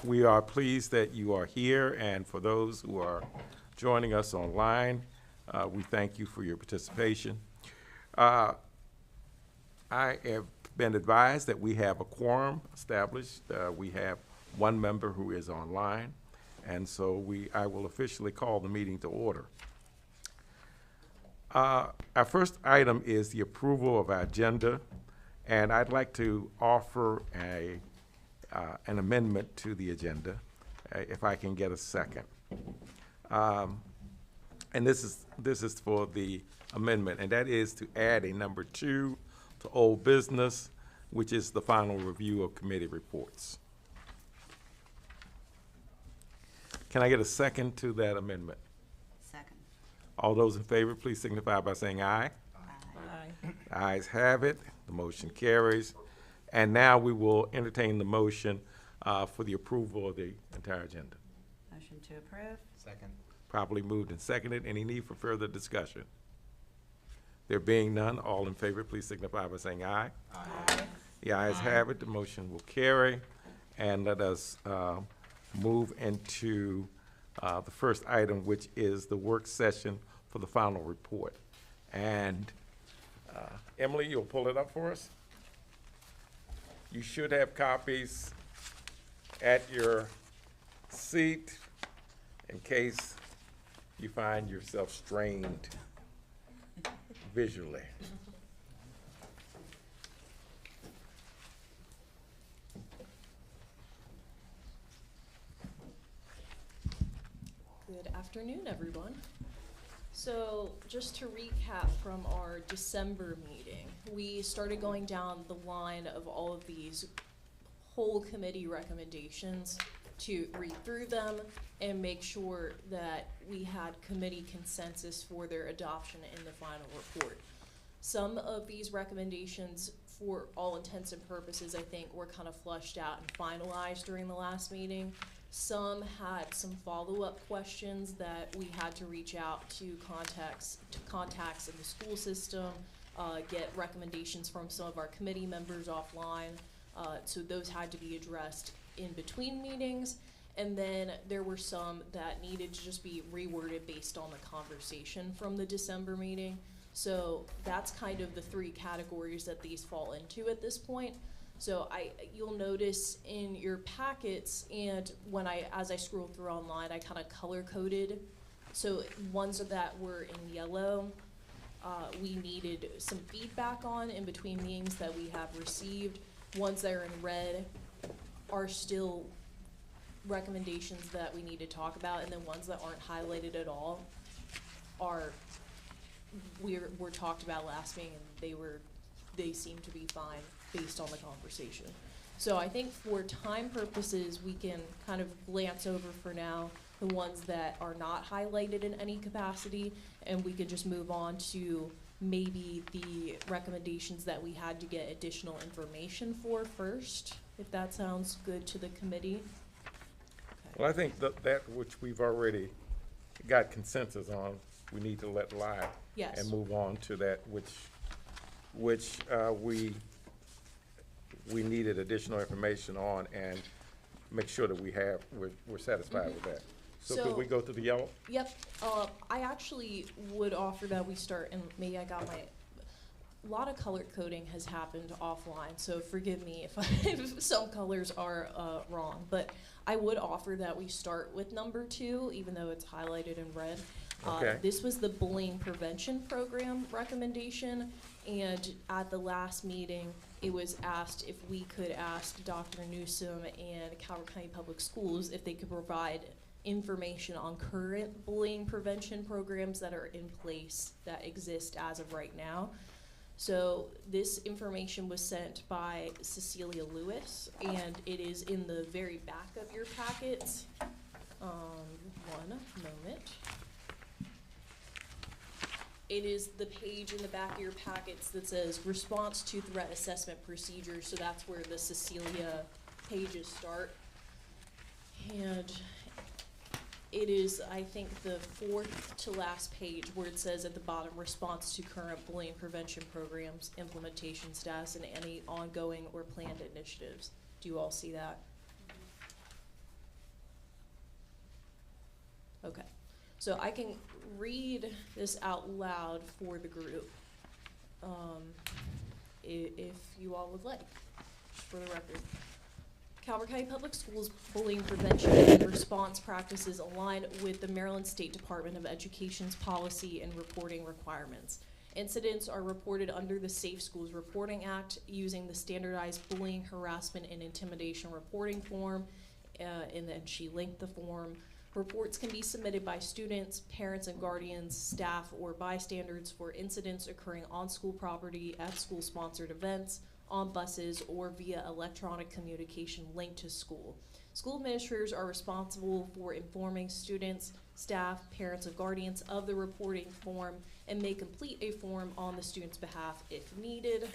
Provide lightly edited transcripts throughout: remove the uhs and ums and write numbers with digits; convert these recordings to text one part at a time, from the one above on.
We are pleased that you are here, and for those who are joining us online, we thank you for your participation. I have been advised that we have a quorum established. We have one member who is online, and so I will officially call the meeting to order. Our first item is the approval of our agenda, and I'd like to offer an amendment to the agenda, if I can get a second. And this is for the amendment, and that is to add a number 2 to old business, which is the final review of committee reports. Can I get a second to that amendment? Second. All those in favor, please signify by saying aye. Aye. Ayes have it. The motion carries. And now we will entertain the motion for the approval of the entire agenda. Motion to approve. Second. Properly moved and seconded. Any need for further discussion? There being none, all in favor, please signify by saying aye. Aye. The ayes have it. The motion will carry. And let us move into the first item, which is the work session for the final report. And Emily, you'll pull it up for us? You should have copies at your seat in case you find yourself strained visually. Good afternoon, everyone. So just to recap from our December meeting, we started going down the line of all of these whole committee recommendations to read through them and make sure that we had committee consensus for their adoption in the final report. Some of these recommendations, for all intents and purposes, I think were kind of flushed out and finalized during the last meeting. Some had some follow-up questions that we had to reach out to contacts in the school system, get recommendations from some of our committee members offline. So those had to be addressed in between meetings. And then there were some that needed to just be reworded based on the conversation from the December meeting. So that's kind of the 3 categories that these fall into at this point. So you'll notice in your packets, and as I scroll through online, I kind of color coded. So ones that were in yellow, we needed some feedback on in between meetings that we have received. Ones that are in red are still recommendations that we need to talk about, and then ones that aren't highlighted at all were talked about last meeting, and they seem to be fine based on the conversation. So I think for time purposes, we can kind of glance over for now the ones that are not highlighted in any capacity, and we could just move on to maybe the recommendations that we had to get additional information for first, if that sounds good to the committee. Okay. Well, I think that which we've already got consensus on, we need to let lie. Yes. And move on to that which we needed additional information on, and make sure that we're satisfied with that. So could we go to the yellow? Yep. I actually would offer that we start, and maybe a lot of color coding has happened offline, so forgive me if some colors are wrong, but I would offer that we start with number 2, even though it's highlighted in red. Okay. This was the bullying prevention program recommendation, and at the last meeting, it was asked if we could ask Dr. Newsom and Calvert County Public Schools if they could provide information on current bullying prevention programs that are in place that exist as of right now. So this information was sent by Cecilia Lewis, and it is in the very back of your packets. One moment. It is the page in the back of your packets that says response to threat assessment procedures. So that's where the Cecilia pages start. And it is, I think, the 4th to last page where it says at the bottom, response to current bullying prevention programs, implementation status, and any ongoing or planned initiatives. Do you all see that? Okay, so I can read this out loud for the group, if you all would like, just for the record. Calvert County Public Schools bullying prevention and response practices align with the Maryland State Department of Education's policy and reporting requirements. Incidents are reported under the Safe Schools Reporting Act using the standardized bullying, harassment, and intimidation reporting form, and then she linked the form. Reports can be submitted by students, parents and guardians, staff, or bystanders for incidents occurring on school property, at school-sponsored events, on buses, or via electronic communication linked to school. School administrators are responsible for informing students, staff, parents, and guardians of the reporting form and may complete a form on the student's behalf if needed.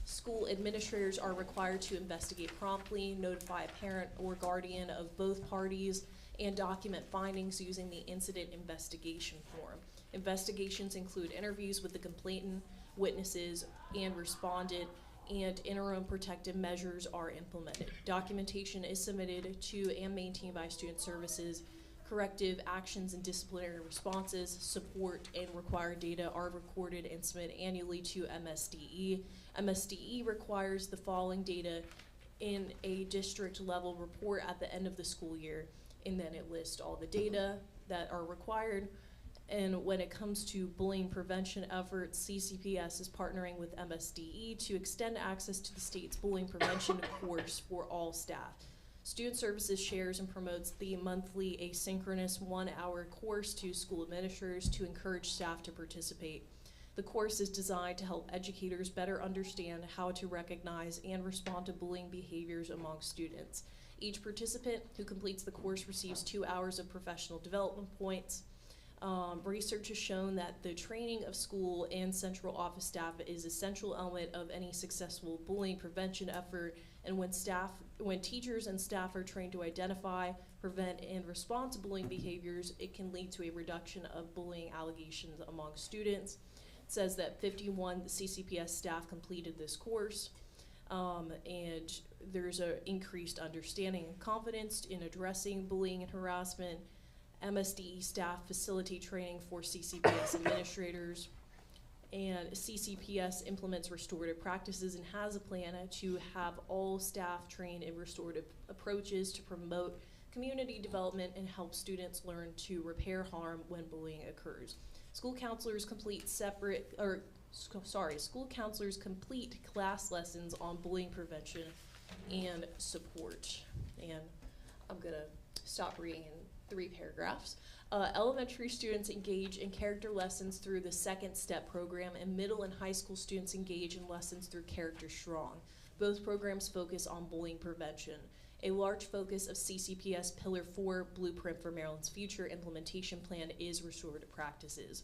School administrators are required to investigate promptly, notify a parent or guardian of both parties, and document findings using the incident investigation form. Investigations include interviews with the complainant, witnesses, and respondent, and interim protective measures are implemented. Documentation is submitted to and maintained by Student Services. Corrective actions and disciplinary responses, support, and required data are recorded and submitted annually to MSDE. MSDE requires the following data in a district level report at the end of the school year, and then it lists all the data that are required. And when it comes to bullying prevention efforts, CCPS is partnering with MSDE to extend access to the state's bullying prevention course for all staff. Student Services shares and promotes the monthly asynchronous 1-hour course to school administrators to encourage staff to participate. The course is designed to help educators better understand how to recognize and respond to bullying behaviors among students. Each participant who completes the course receives 2 hours of professional development points. Research has shown that the training of school and central office staff is a central element of any successful bullying prevention effort, and when teachers and staff are trained to identify, prevent, and respond to bullying behaviors, it can lead to a reduction of bullying allegations among students. It says that 51 CCPS staff completed this course, and there's an increased understanding and confidence in addressing bullying and harassment. MSDE staff facilitate training for CCPS administrators, and CCPS implements restorative practices and has a plan to have all staff trained in restorative approaches to promote community development and help students learn to repair harm when bullying occurs. School counselors complete class lessons on bullying prevention and support. And I'm gonna stop reading in 3 paragraphs. Elementary students engage in character lessons through the Second Step program, and middle and high school students engage in lessons through Character Strong. Both programs focus on bullying prevention. A large focus of CCPS Pillar 4 Blueprint for Maryland's Future implementation plan is restorative practices.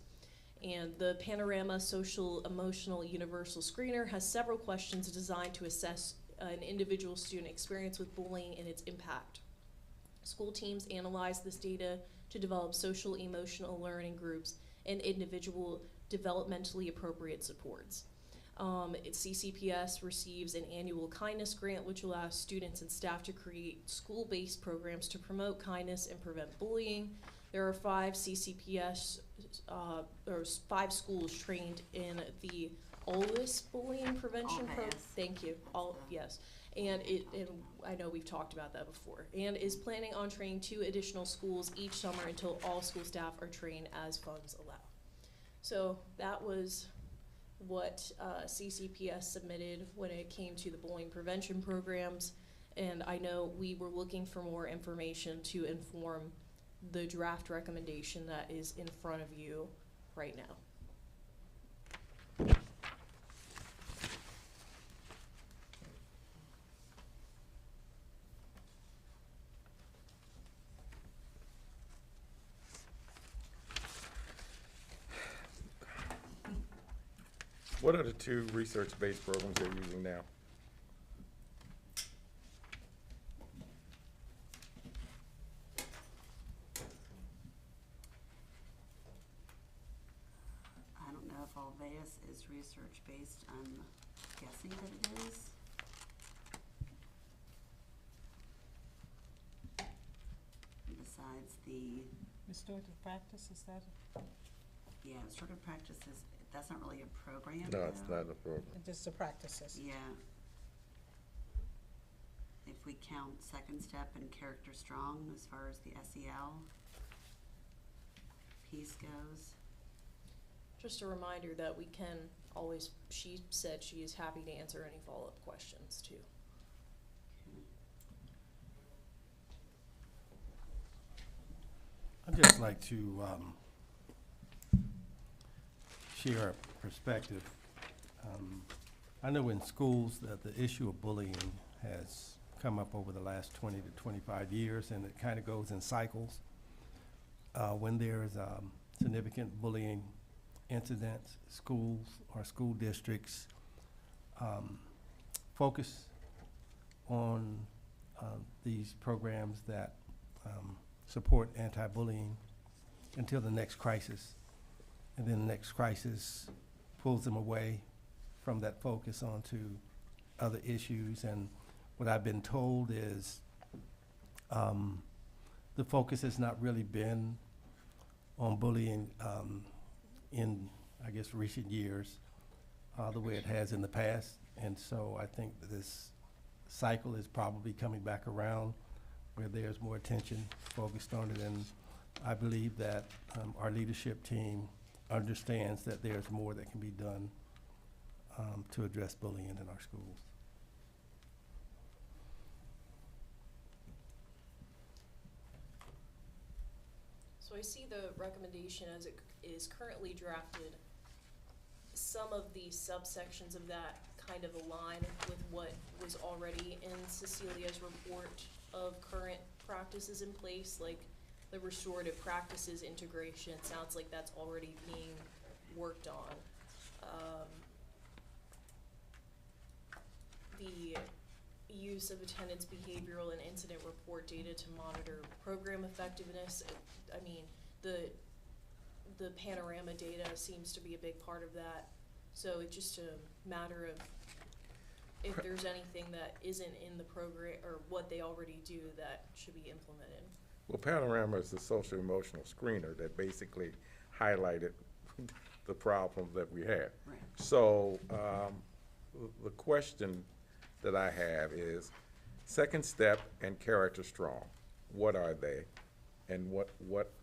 And the Panorama Social Emotional Universal Screener has several questions designed to assess an individual student experience with bullying and its impact. School teams analyze this data to develop social emotional learning groups and individual developmentally appropriate supports. CCPS receives an annual kindness grant, which allows students and staff to create school-based programs to promote kindness and prevent bullying. There are 5 CCPS, or 5 schools trained in the OLIS bullying prevention program. Thank you. Yes. And I know we've talked about that before, and is planning on training 2 additional schools each summer until all school staff are trained as funds allow. So that was what CCPS submitted when it came to the bullying prevention programs, and I know we were looking for more information to inform the draft recommendation that is in front of you right now. What are the 2 research-based programs they're using now? I don't know if Alveus is research-based. I'm guessing that it is. provides the, Restorative practice, is that, yeah, restorative practices, that's not really a program, No, it's though. not a program. just the practices? Yeah. If we count Second Step and Character Strong as far as the SEL piece goes. Just a reminder that we can always, she said she is happy to answer any follow-up questions too. I'd just like to share a perspective. I know in schools that the issue of bullying has come up over the last 20 to 25 years, and it kind of goes in cycles. When there's significant bullying incidents, schools or school districts focus on these programs that support anti-bullying until the next crisis. And then the next crisis pulls them away from that focus onto other issues. And what I've been told is the focus has not really been on bullying in, I guess, recent years the way it has in the past. And so I think that this cycle is probably coming back around where there's more attention focused on it. And I believe that our leadership team understands that there's more that can be done to address bullying in our schools. So I see the recommendation as it is currently drafted. Some of the subsections of that kind of align with what was already in Cecilia's report of current practices in place, like the restorative practices integration. Sounds like that's already being worked on. The use of attendance, behavioral, and incident report data to monitor program effectiveness. I mean, the panorama data seems to be a big part of that. So it's just a matter of if there's anything that isn't in the program or what they already do that should be implemented. Well, Panorama is the social emotional screener that basically highlighted the problems that we had. Right. So the question that I have is Second Step and Character Strong. What are they, and what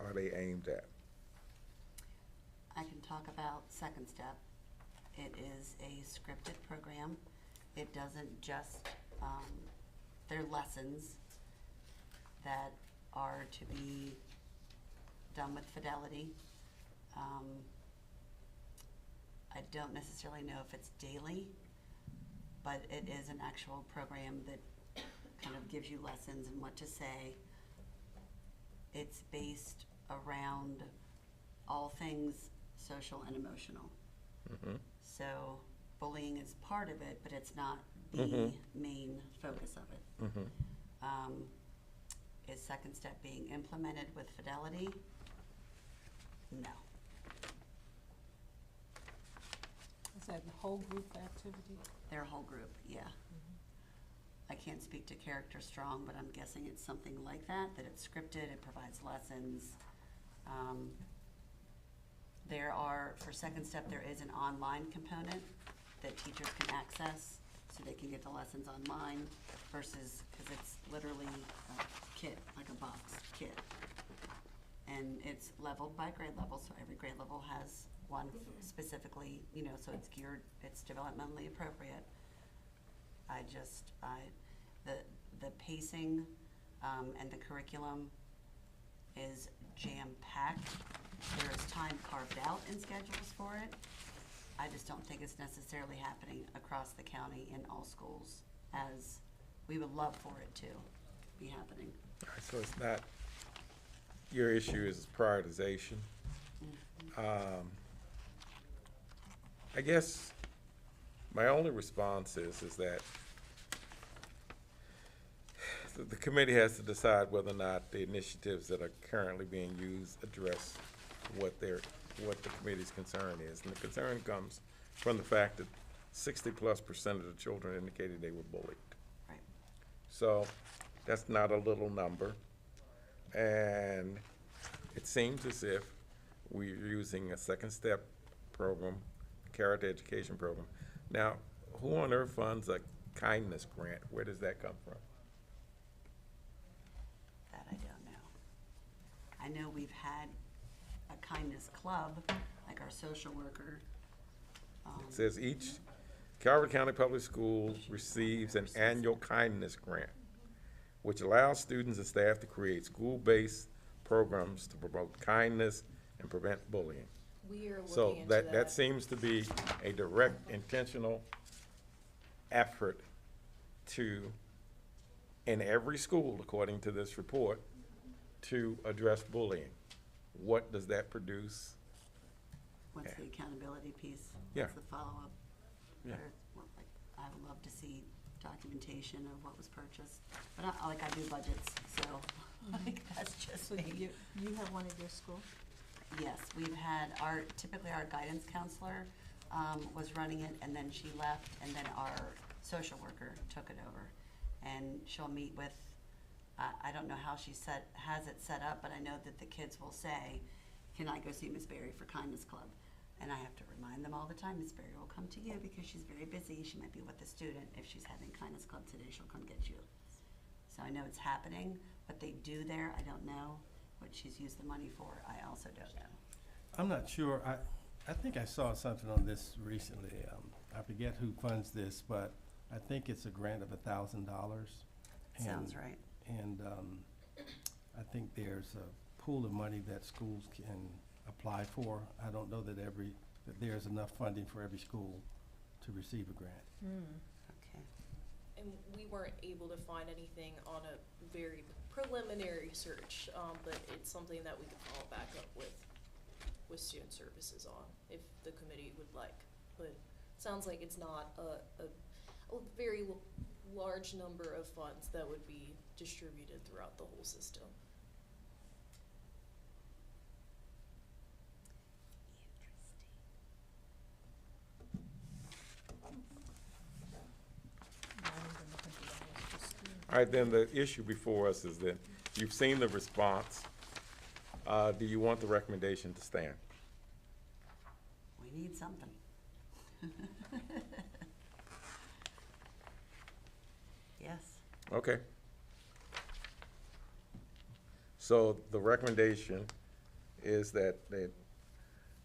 are they aimed at? I can talk about Second Step. It is a scripted program. It doesn't just, they're lessons that are to be done with fidelity. I don't necessarily know if it's daily, but it is an actual program that kind of gives you lessons and what to say. It's based around all things social and emotional. Mm-hmm. So bullying is part of it, but it's not the main focus of it. Mm-hmm. Is Second Step being implemented with fidelity? No. Is that the whole group activity? Their whole group, yeah. I can't speak to Character Strong, but I'm guessing it's something like that it's scripted, it provides lessons. There are, for Second Step, there is an online component that teachers can access, so they can get the lessons online versus, because it's literally a kit, like a box kit. And it's leveled by grade level, so every grade level has one specifically, you know, so it's geared, it's developmentally appropriate. The pacing and the curriculum is jam-packed. There is time carved out in schedules for it. I just don't think it's necessarily happening across the county in all schools, as we would love for it to be happening. All right, so it's not, your issue is prioritization. I guess my only response is that the committee has to decide whether or not the initiatives that are currently being used address what the committee's concern is. And the concern comes from the fact that 60+% of the children indicated they were bullied. Right. So that's not a little number. And it seems as if we're using a second step program, character education program. Now, who on earth funds a kindness grant? Where does that come from? That I don't know. I know we've had a kindness club, like our social worker. It says each Calvert County Public Schools receives an annual kindness grant, which allows students and staff to create school-based programs to promote kindness and prevent bullying. We are So looking into that. that seems to be a direct, intentional effort to, in every school, according to this report, to address bullying. What does that produce? What's the accountability piece? Yeah. What's the follow-up? Yeah. I would love to see documentation of what was purchased, but I do budgets, so like that's just So me. you have one at your school? Yes, we've had typically our guidance counselor was running it, and then she left, and then our social worker took it over. And she'll meet with, I don't know how she has it set up, but I know that the kids will say, can I go see Miss Berry for Kindness Club? And I have to remind them all the time, Miss Berry will come to you because she's very busy. She might be with the student. If she's having Kindness Club today, she'll come get you. So I know it's happening. What they do there, I don't know. What she's used the money for, I also don't know. I'm not sure. I think I saw something on this recently. I forget who funds this, but I think it's a grant of $1,000. Sounds right. And I think there's a pool of money that schools can apply for. I don't know that there's enough funding for every school to receive a grant. Okay. And we weren't able to find anything on a very preliminary search, but it's something that we could follow back up with student services on, if the committee would like. But it sounds like it's not a very large number of funds that would be distributed throughout the whole system. All right, then the issue before us is that you've seen the response. Do you want the recommendation to stand? We need something. Yes. Okay. So the recommendation is that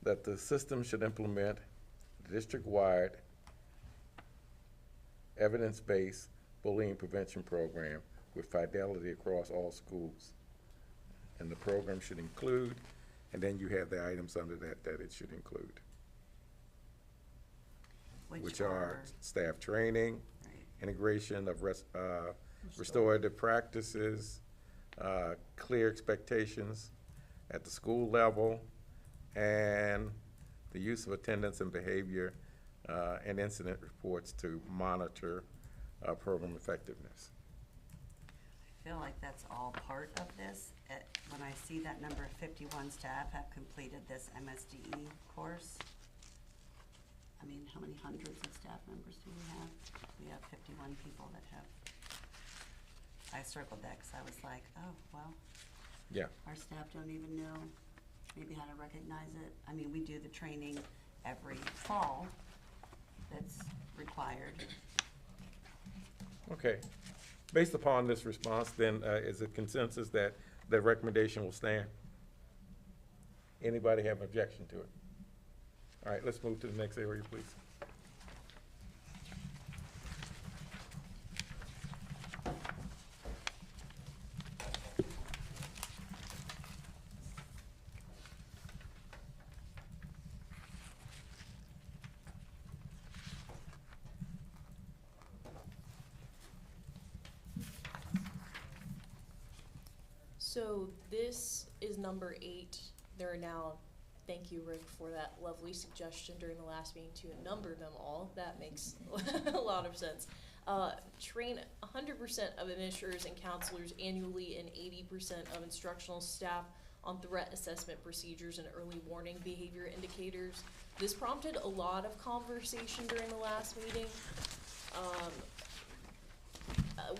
the system should implement district-wide evidence-based bullying prevention program with fidelity across all schools. And the program should include, and then you have the items under that it should include, which are staff training, right. integration of restorative practices, clear expectations at the school level, and the use of attendance and behavior and incident reports to monitor program effectiveness. I feel like that's all part of this. When I see that number of 51 staff have completed this MSDE course, I mean, how many hundreds of staff members do we have? We have 51 people that have. I circled that because I was like, oh, well, Yeah. our staff don't even know maybe how to recognize it. I mean, we do the training every fall that's required. Okay. Based upon this response, then, is it consensus that the recommendation will stand? Anybody have an objection to it? All right, let's move to the next area, please. So this is number 8. There are now, thank you, Rick, for that lovely suggestion during the last meeting to number them all. That makes a lot of sense. Train 100% of administrators and counselors annually and 80% of instructional staff on threat assessment procedures and early warning behavior indicators. This prompted a lot of conversation during the last meeting,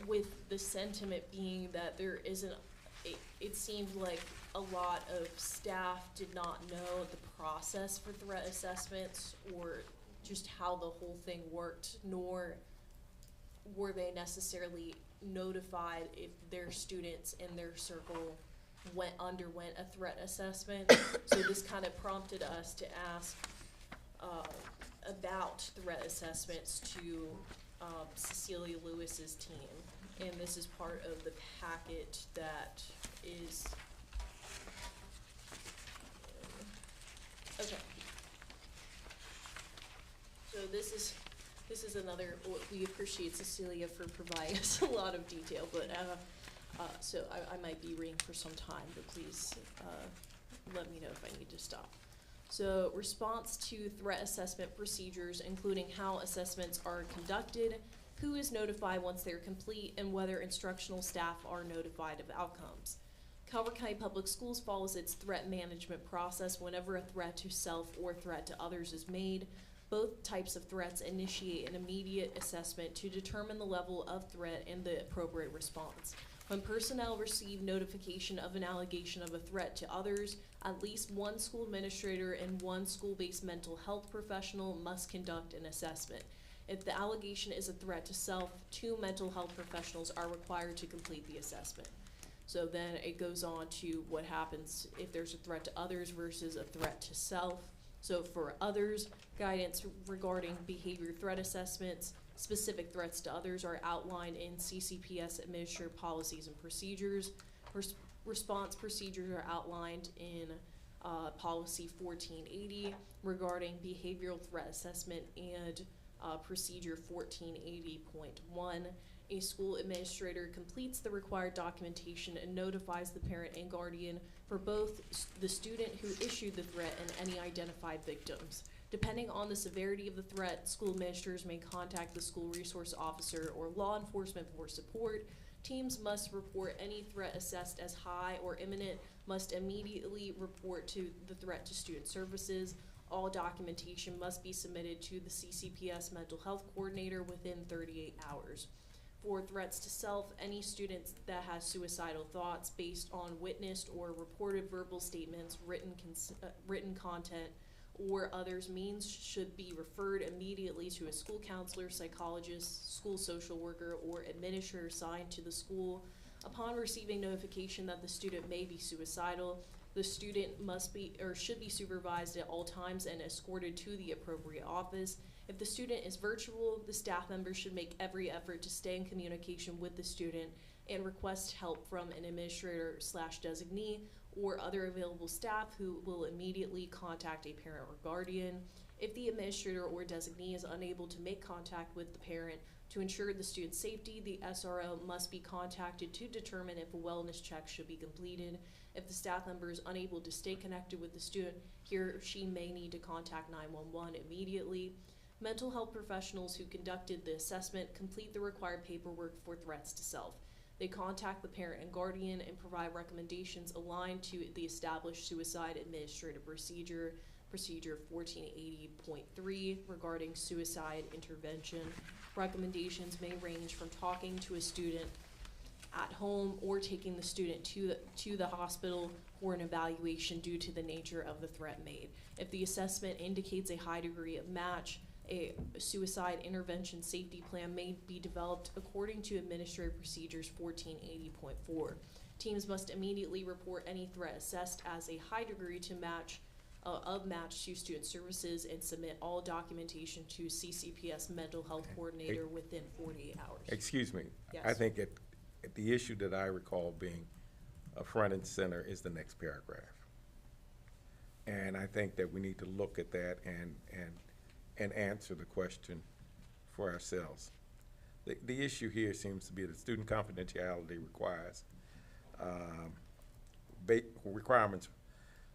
with the sentiment being that there isn't it seemed like a lot of staff did not know the process for threat assessments or just how the whole thing worked, nor were they necessarily notified if their students in their circle underwent a threat assessment. So this kind of prompted us to ask about threat assessments to Cecilia Lewis's team. And this is part of the packet that is, okay. So this is another, we appreciate Cecilia for providing us a lot of detail, but, so I might be reading for some time, but please, let me know if I need to stop. So, response to threat assessment procedures, including how assessments are conducted, who is notified once they're complete, and whether instructional staff are notified of outcomes. Calvert County Public Schools follows its threat management process whenever a threat to self or threat to others is made. Both types of threats initiate an immediate assessment to determine the level of threat and the appropriate response. When personnel receive notification of an allegation of a threat to others, at least one school administrator and one school-based mental health professional must conduct an assessment. If the allegation is a threat to self, 2 mental health professionals are required to complete the assessment. So then it goes on to what happens if there's a threat to others versus a threat to self. So for others, guidance regarding behavior threat assessments, specific threats to others are outlined in CCPS administered policies and procedures. Response procedures are outlined in policy 1480 regarding behavioral threat assessment and procedure 1480.1. A school administrator completes the required documentation and notifies the parent and guardian for both the student who issued the threat and any identified victims. Depending on the severity of the threat, school administrators may contact the school resource officer or law enforcement for support. Teams must report any threat assessed as high or imminent, must immediately report to the threat to student services. All documentation must be submitted to the CCPS mental health coordinator within 38 hours. For threats to self, any student that has suicidal thoughts based on witnessed or reported verbal statements, written content, or others means should be referred immediately to a school counselor, psychologist, school social worker, or administrator assigned to the school. Upon receiving notification that the student may be suicidal, the student must be or should be supervised at all times and escorted to the appropriate office. If the student is virtual, the staff members should make every effort to stay in communication with the student and request help from an administrator/designee or other available staff who will immediately contact a parent or guardian. If the administrator or designee is unable to make contact with the parent to ensure the student's safety, the SRO must be contacted to determine if a wellness check should be completed. If the staff member is unable to stay connected with the student, he or she may need to contact 911 immediately. Mental health professionals who conducted the assessment complete the required paperwork for threats to self. They contact the parent and guardian and provide recommendations aligned to the established suicide administrative procedure, procedure 1480.3 regarding suicide intervention. Recommendations may range from talking to a student at home or taking the student to the hospital for an evaluation due to the nature of the threat made. If the assessment indicates a high degree of match, a suicide intervention safety plan may be developed according to Administrative Procedures 1480.4. Teams must immediately report any threat assessed as a high degree to match to student services and submit all documentation to CCPS mental health coordinator within 48 hours. Excuse me. Yes. I think the issue that I recall being front and center is the next paragraph. And I think that we need to look at that and answer the question for ourselves. The issue here seems to be that student confidentiality requirements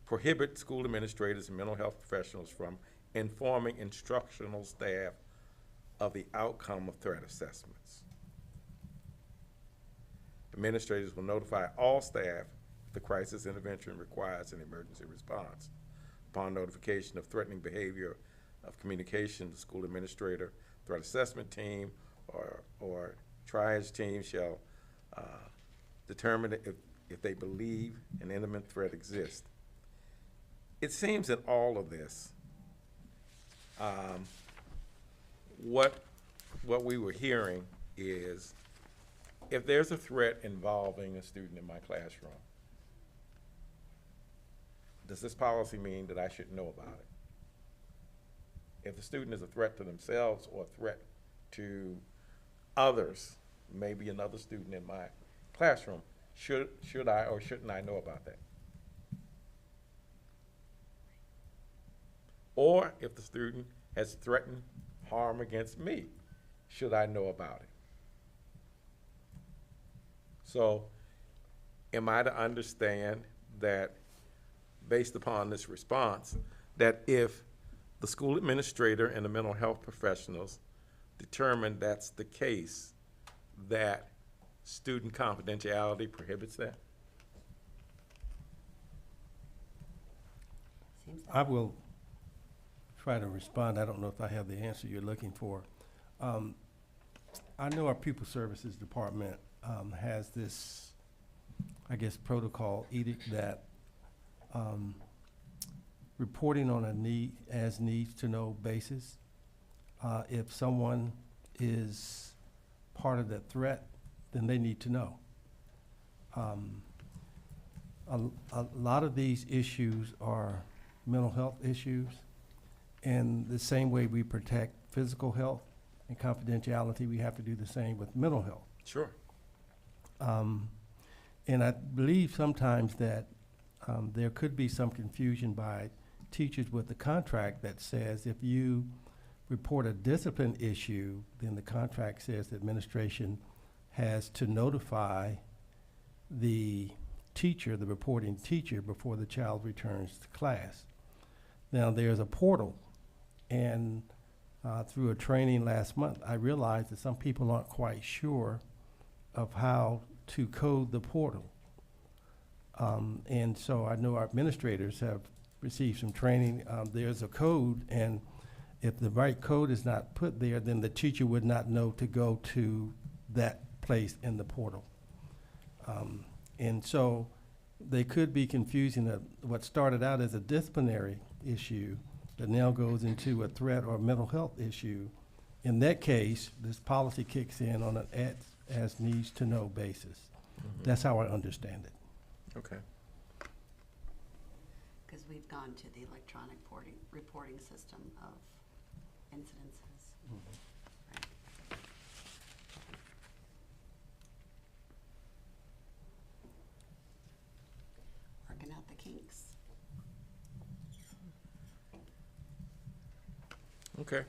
prohibit school administrators and mental health professionals from informing instructional staff of the outcome of threat assessments. Administrators will notify all staff if the crisis intervention requires an emergency response. Upon notification of threatening behavior of communication, the school administrator, threat assessment team, or triage team shall determine if if they believe an imminent threat exists. It seems that all of this, what we were hearing is, if there's a threat involving a student in my classroom, does this policy mean that I should know about it? If the student is a threat to themselves or a threat to others, maybe another student in my classroom, should I or shouldn't I know about that? Or if the student has threatened harm against me, should I know about it? So, am I to understand that, based upon this response, that if the school administrator and the mental health professionals determine that's the case, that student confidentiality prohibits that? Seems I that will try to respond. I don't know if I have the answer you're looking for. I know our pupil services department has this, I guess, protocol edict that reporting on a as needs to know basis, if someone is part of that threat, then they need to know. A lot of these issues are mental health issues, and the same way we protect physical health and confidentiality, we have to do the same with mental health. Sure. And I believe sometimes that there could be some confusion by teachers with the contract that says if you report a discipline issue, then the contract says the administration has to notify the teacher, the reporting teacher, before the child returns to class. Now, there's a portal, and through a training last month, I realized that some people aren't quite sure of how to code the portal. And so I know our administrators have received some training. There's a code, and if the right code is not put there, then the teacher would not know to go to that place in the portal. And so they could be confusing what started out as a disciplinary issue that now goes into a threat or mental health issue. In that case, this policy kicks in on an as needs to know basis. Mhm. That's how I understand it. Okay. because we've gone to the electronic reporting system of incidences. Right. Working out the kinks. Okay.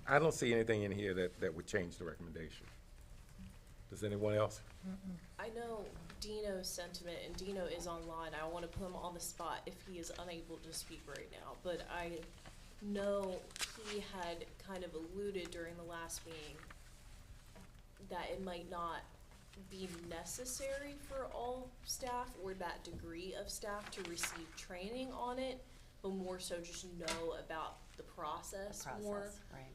I don't see anything in here that would change the recommendation. Does anyone else? I know Dino's sentiment, and Dino is online. I want to put him on the spot if he is unable to speak right now. But I know he had kind of alluded during the last meeting that it might not be necessary for all staff or that degree of staff to receive training on it, but more so just know about the process more. Right.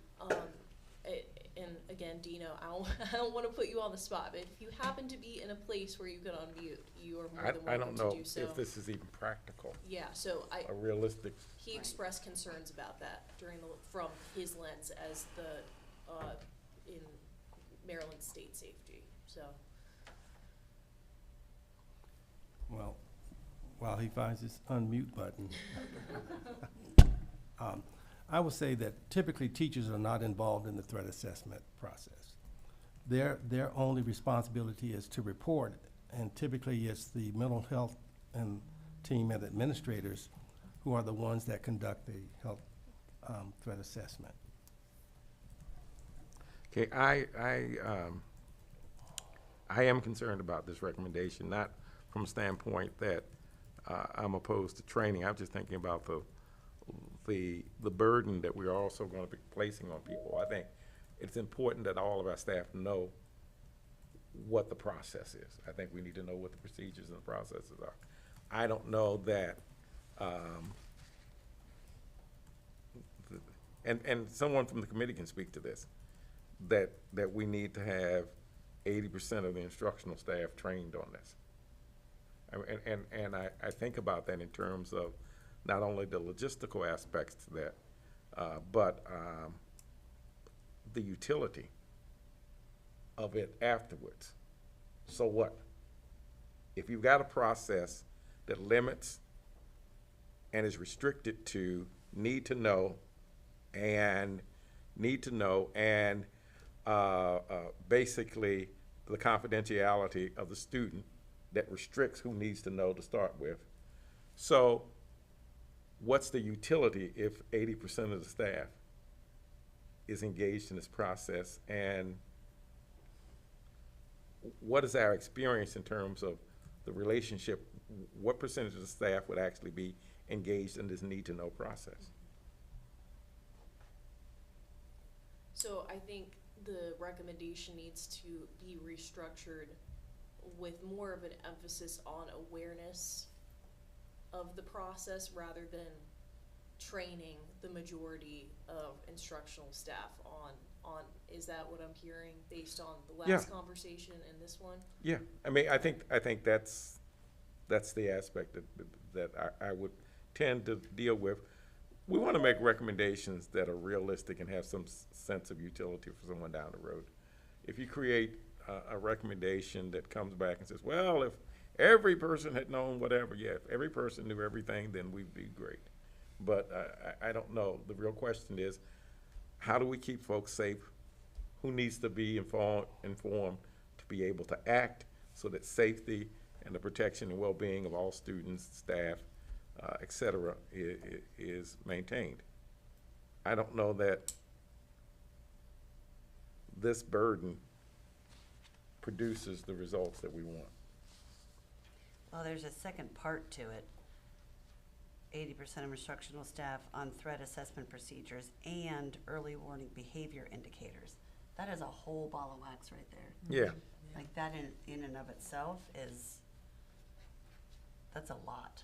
And again, Dino, I don't want to put you on the spot, but if you happen to be in a place where you can unmute, you are more than I don't welcome to know do so. if this is even practical, Yeah, so a realistic. he Right. expressed concerns about that from his lens as in Maryland state safety, so. Well, while he finds his unmute button. I would say that typically teachers are not involved in the threat assessment process. Their only responsibility is to report, and typically it's the mental health and team and administrators who are the ones that conduct the health threat assessment. Okay, I am concerned about this recommendation, not from a standpoint that I'm opposed to training. I'm just thinking about the burden that we're also going to be placing on people. I think it's important that all of our staff know what the process is. I think we need to know what the procedures and the processes are. I don't know that, and someone from the committee can speak to this, that we need to have 80% of the instructional staff trained on this. And I think about that in terms of not only the logistical aspects to that, but the utility of it afterwards. So what? If you've got a process that limits and is restricted to need to know and basically the confidentiality of the student that restricts who needs to know to start with. So what's the utility if 80% of the staff is engaged in this process? And what is our experience in terms of the relationship? What percentage of the staff would actually be engaged in this need-to-know process? So I think the recommendation needs to be restructured with more of an emphasis on awareness of the process rather than training the majority of instructional staff on, is that what I'm hearing based on the last conversation and this one? Yeah, I mean, I think that's the aspect that I would tend to deal with. We want to make recommendations that are realistic and have some sense of utility for someone down the road. If you create a recommendation that comes back and says, well, if every person had known whatever, yeah, if every person knew everything, then we'd be great. But I don't know. The real question is, how do we keep folks safe? Who needs to be informed to be able to act so that safety and the protection and well-being of all students, staff, et cetera, is maintained? I don't know that this burden produces the results that we want. Well, there's a second part to it. 80% of instructional staff on threat assessment procedures and early warning behavior indicators. That is a whole ball of wax right there. Yeah. Like that in and of itself that's a lot.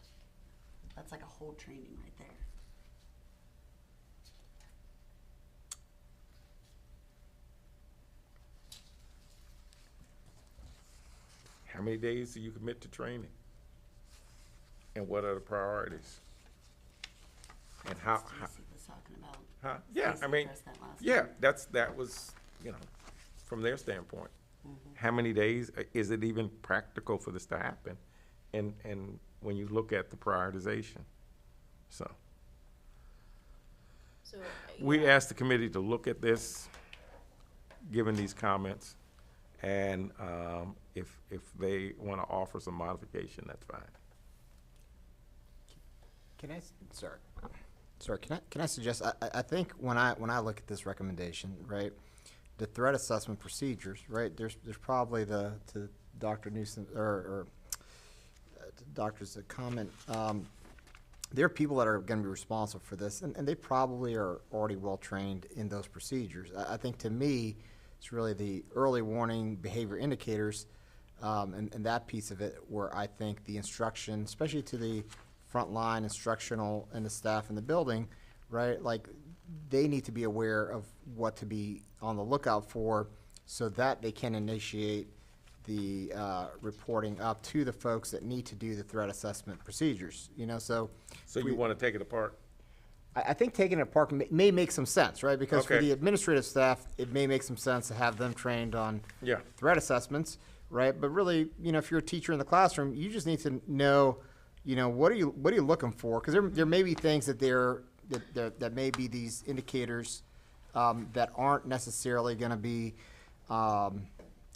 That's like a whole training right there. How many days do you commit to training? And what are the priorities? And how Stacy was talking about. huh? Yeah, Stacy I mean, addressed that last yeah, time. that was, from their standpoint. How many days, is it even practical for this to happen? And when you look at the prioritization, so. So We asked the committee to look at this, given these comments, and if they want to offer some modification, that's fine. Can I suggest, I think when I look at this recommendation, right, the threat assessment procedures, right, there's probably to Dr. Newsom, or to doctor's comment, there are people that are gonna be responsible for this, and they probably are already well-trained in those procedures. I think to me, it's really the early warning behavior indicators, and that piece of it where I think the instruction, especially to the frontline instructional and the staff in the building, right, like they need to be aware of what to be on the lookout for so that they can initiate the reporting up to the folks that need to do the threat assessment procedures, so. So you want to take it apart? I think taking it apart may make some sense, right? Because for Okay. the administrative staff, it may make some sense to have them trained on Yeah. threat assessments, right? But really, if you're a teacher in the classroom, you just need to know, what are you looking for? Because there may be things that that may be these indicators that aren't necessarily going to be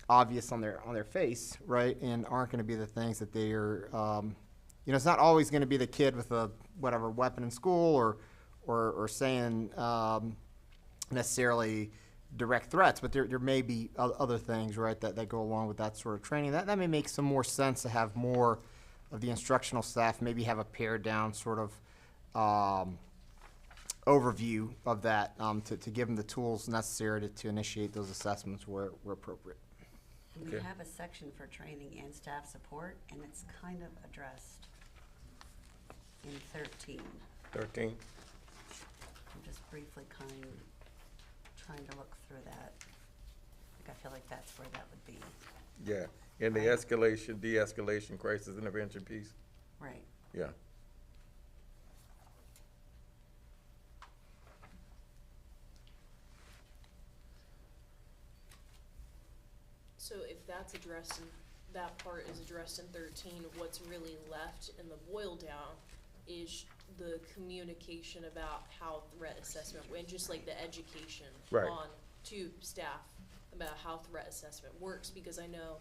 obvious on their face, right? And aren't going to be the things that they are. It's not always going to be the kid with a whatever weapon in school or saying necessarily direct threats, but there may be other things, right, that go along with that sort of training. That may make some more sense to have more of the instructional staff maybe have a pared down sort of overview of that to give them the tools necessary to initiate those assessments where appropriate. And Okay. we have a section for training and staff support, and it's kind of addressed in 13. 13? I'm just briefly trying to look through that. I feel like that's where that would be. Yeah. In the Right. escalation, de-escalation, crisis intervention piece? Right. Yeah. So if that's addressed in, that part is addressed in 13, what's really left in the boil down is the communication about how threat assessment, and just like the education Right. on to staff about how threat assessment works, because I know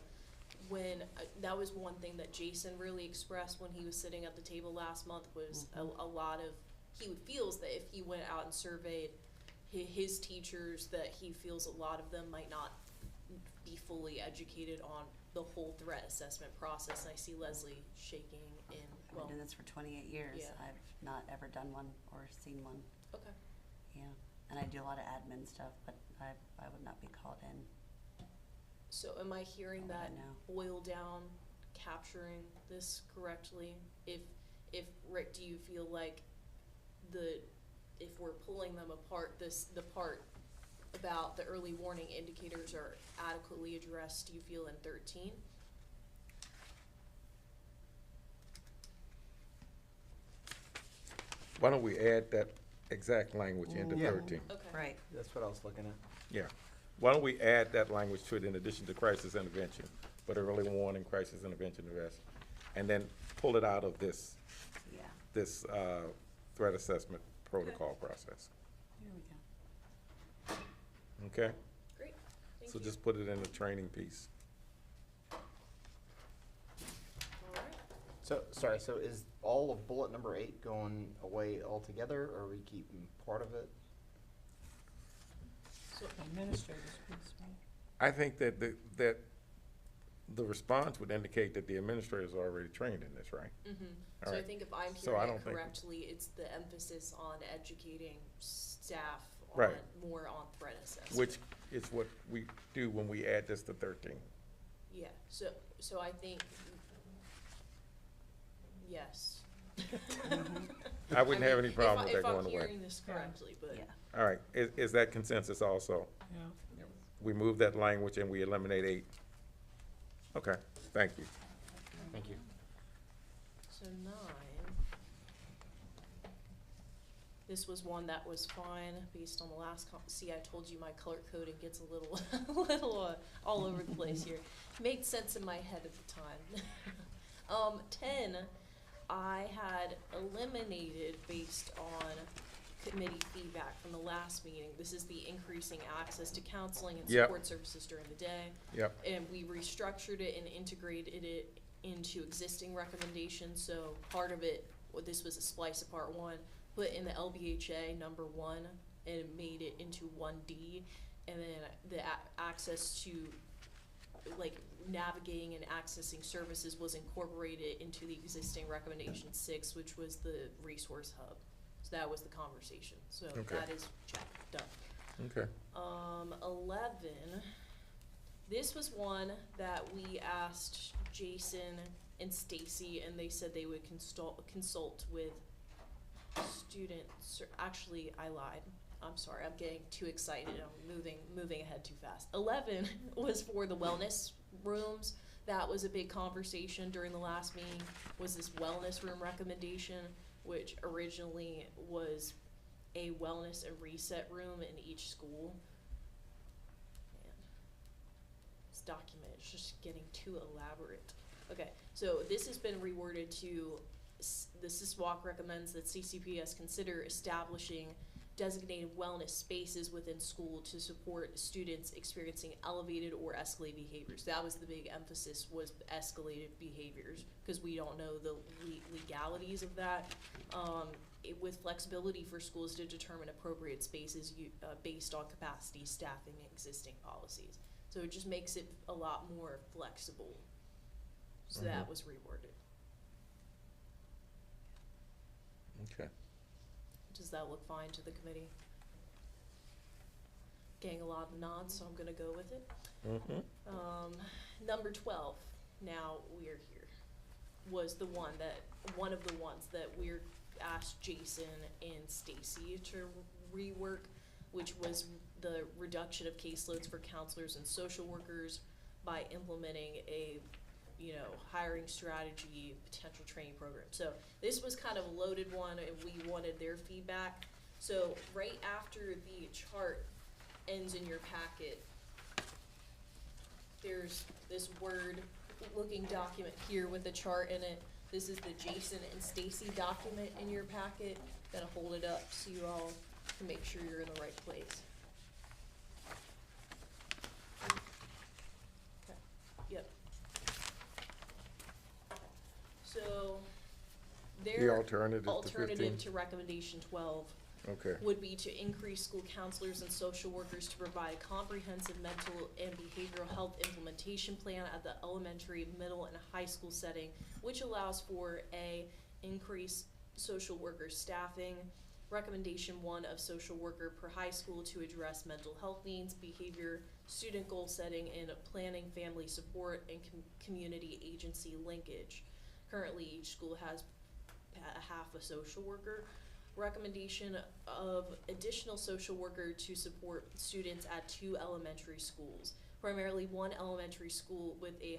when, that was one thing that Jason really expressed when he was sitting at the table last month, was a lot of, he feels that if he went out and surveyed his teachers, that he feels a lot of them might not be fully educated on the whole threat assessment process. And I see Leslie shaking in, I've well, been doing this for 28 years. Yeah. I've not ever done one or seen one. okay. Yeah, and I do a lot of admin stuff, but I would not be called in. So am I hearing What I that know. boil down, capturing this correctly? If Rick, do you feel like if we're pulling them apart, the part about the early warning indicators are adequately addressed, do you feel in 13? Why don't we add that exact language into Yeah. 13? Okay. Right. That's what I was looking at. Yeah. Why don't we add that language to it in addition to crisis intervention, but early warning, crisis intervention, the rest, and then pull it out of this, Yeah, this threat assessment protocol process, here we go. okay? Great, thank So you. just put it in the training piece. All right. So, sorry, so is all of bullet number 8 going away altogether, or are we keeping part of it? So, Administrators, piece, right? I think that the response would indicate that the administrators are already trained in this, right? So All I right. think if I'm So hearing I it don't think- correctly, it's the emphasis on educating staff on, Right. more on threat assessment. Which is what we do when we add this to 13. Yeah, so I think, yes. I wouldn't have any if problem with that If going I'm away. hearing this correctly, but. Yeah. All right, is that consensus also? Yeah. We move that language and we eliminate 8? Okay, thank you. Thank you. So 9. This was one that was fine based on the last see, I told you my color coding gets a little, all over the place here. Made sense in my head at the time. 10, I had eliminated based on committee feedback from the last meeting. This is the increasing access to counseling and Yep. support services during the day. Yep, And we restructured it and integrated it into existing recommendations, so part of it, this was a splice of part 1, put in the LBHA number 1, and made it into 1D, and then the access to, like, navigating and accessing services was incorporated into the existing recommendation 6, which was the resource hub. So that was the conversation, so Okay. that is check, done. okay. 11, this was one that we asked Jason and Stacy, and they said they would consult with students. Actually, I lied. I'm sorry, I'm getting too excited. I'm moving ahead too fast. 11 was for the wellness rooms. That was a big conversation during the last meeting, was this wellness room recommendation, which originally was a wellness and reset room in each school. Man, this document is just getting too elaborate. Okay, so this has been reworded to, the SSWAC recommends that CCPS consider establishing designated wellness spaces within school to support students experiencing elevated or escalated behaviors. That was the big emphasis, was escalated behaviors, because we don't know the legalities of that. With flexibility for schools to determine appropriate spaces based on capacity, staffing, and existing policies. So it just makes it a lot more flexible. So that was reworded. Okay. Does that look fine to the committee? Getting a lot of nods, so I'm gonna go with it. Number 12, now we're here, was one of the ones that we're asked Jason and Stacy to rework, which was the reduction of caseloads for counselors and social workers, by implementing a, hiring strategy, potential training program. So this was kind of a loaded one, and we wanted their feedback. So right after the chart ends in your packet, there's this Word-looking document here with the chart in it. This is the Jason and Stacy document in your packet. Gonna hold it up so you all can make sure you're in the right place. Okay, yep. So, The their alternative to 15? alternative to recommendation 12 Okay, would be to increase school counselors and social workers to provide a comprehensive mental and behavioral health implementation plan at the elementary, middle, and high school setting, which allows for a increased social worker staffing. Recommendation 1 of social worker per high school to address mental health needs, behavior, student goal setting, and planning, family support, and community agency linkage. Currently, each school has half a social worker. Recommendation of additional social worker to support students at 2 elementary schools, primarily 1 elementary school with a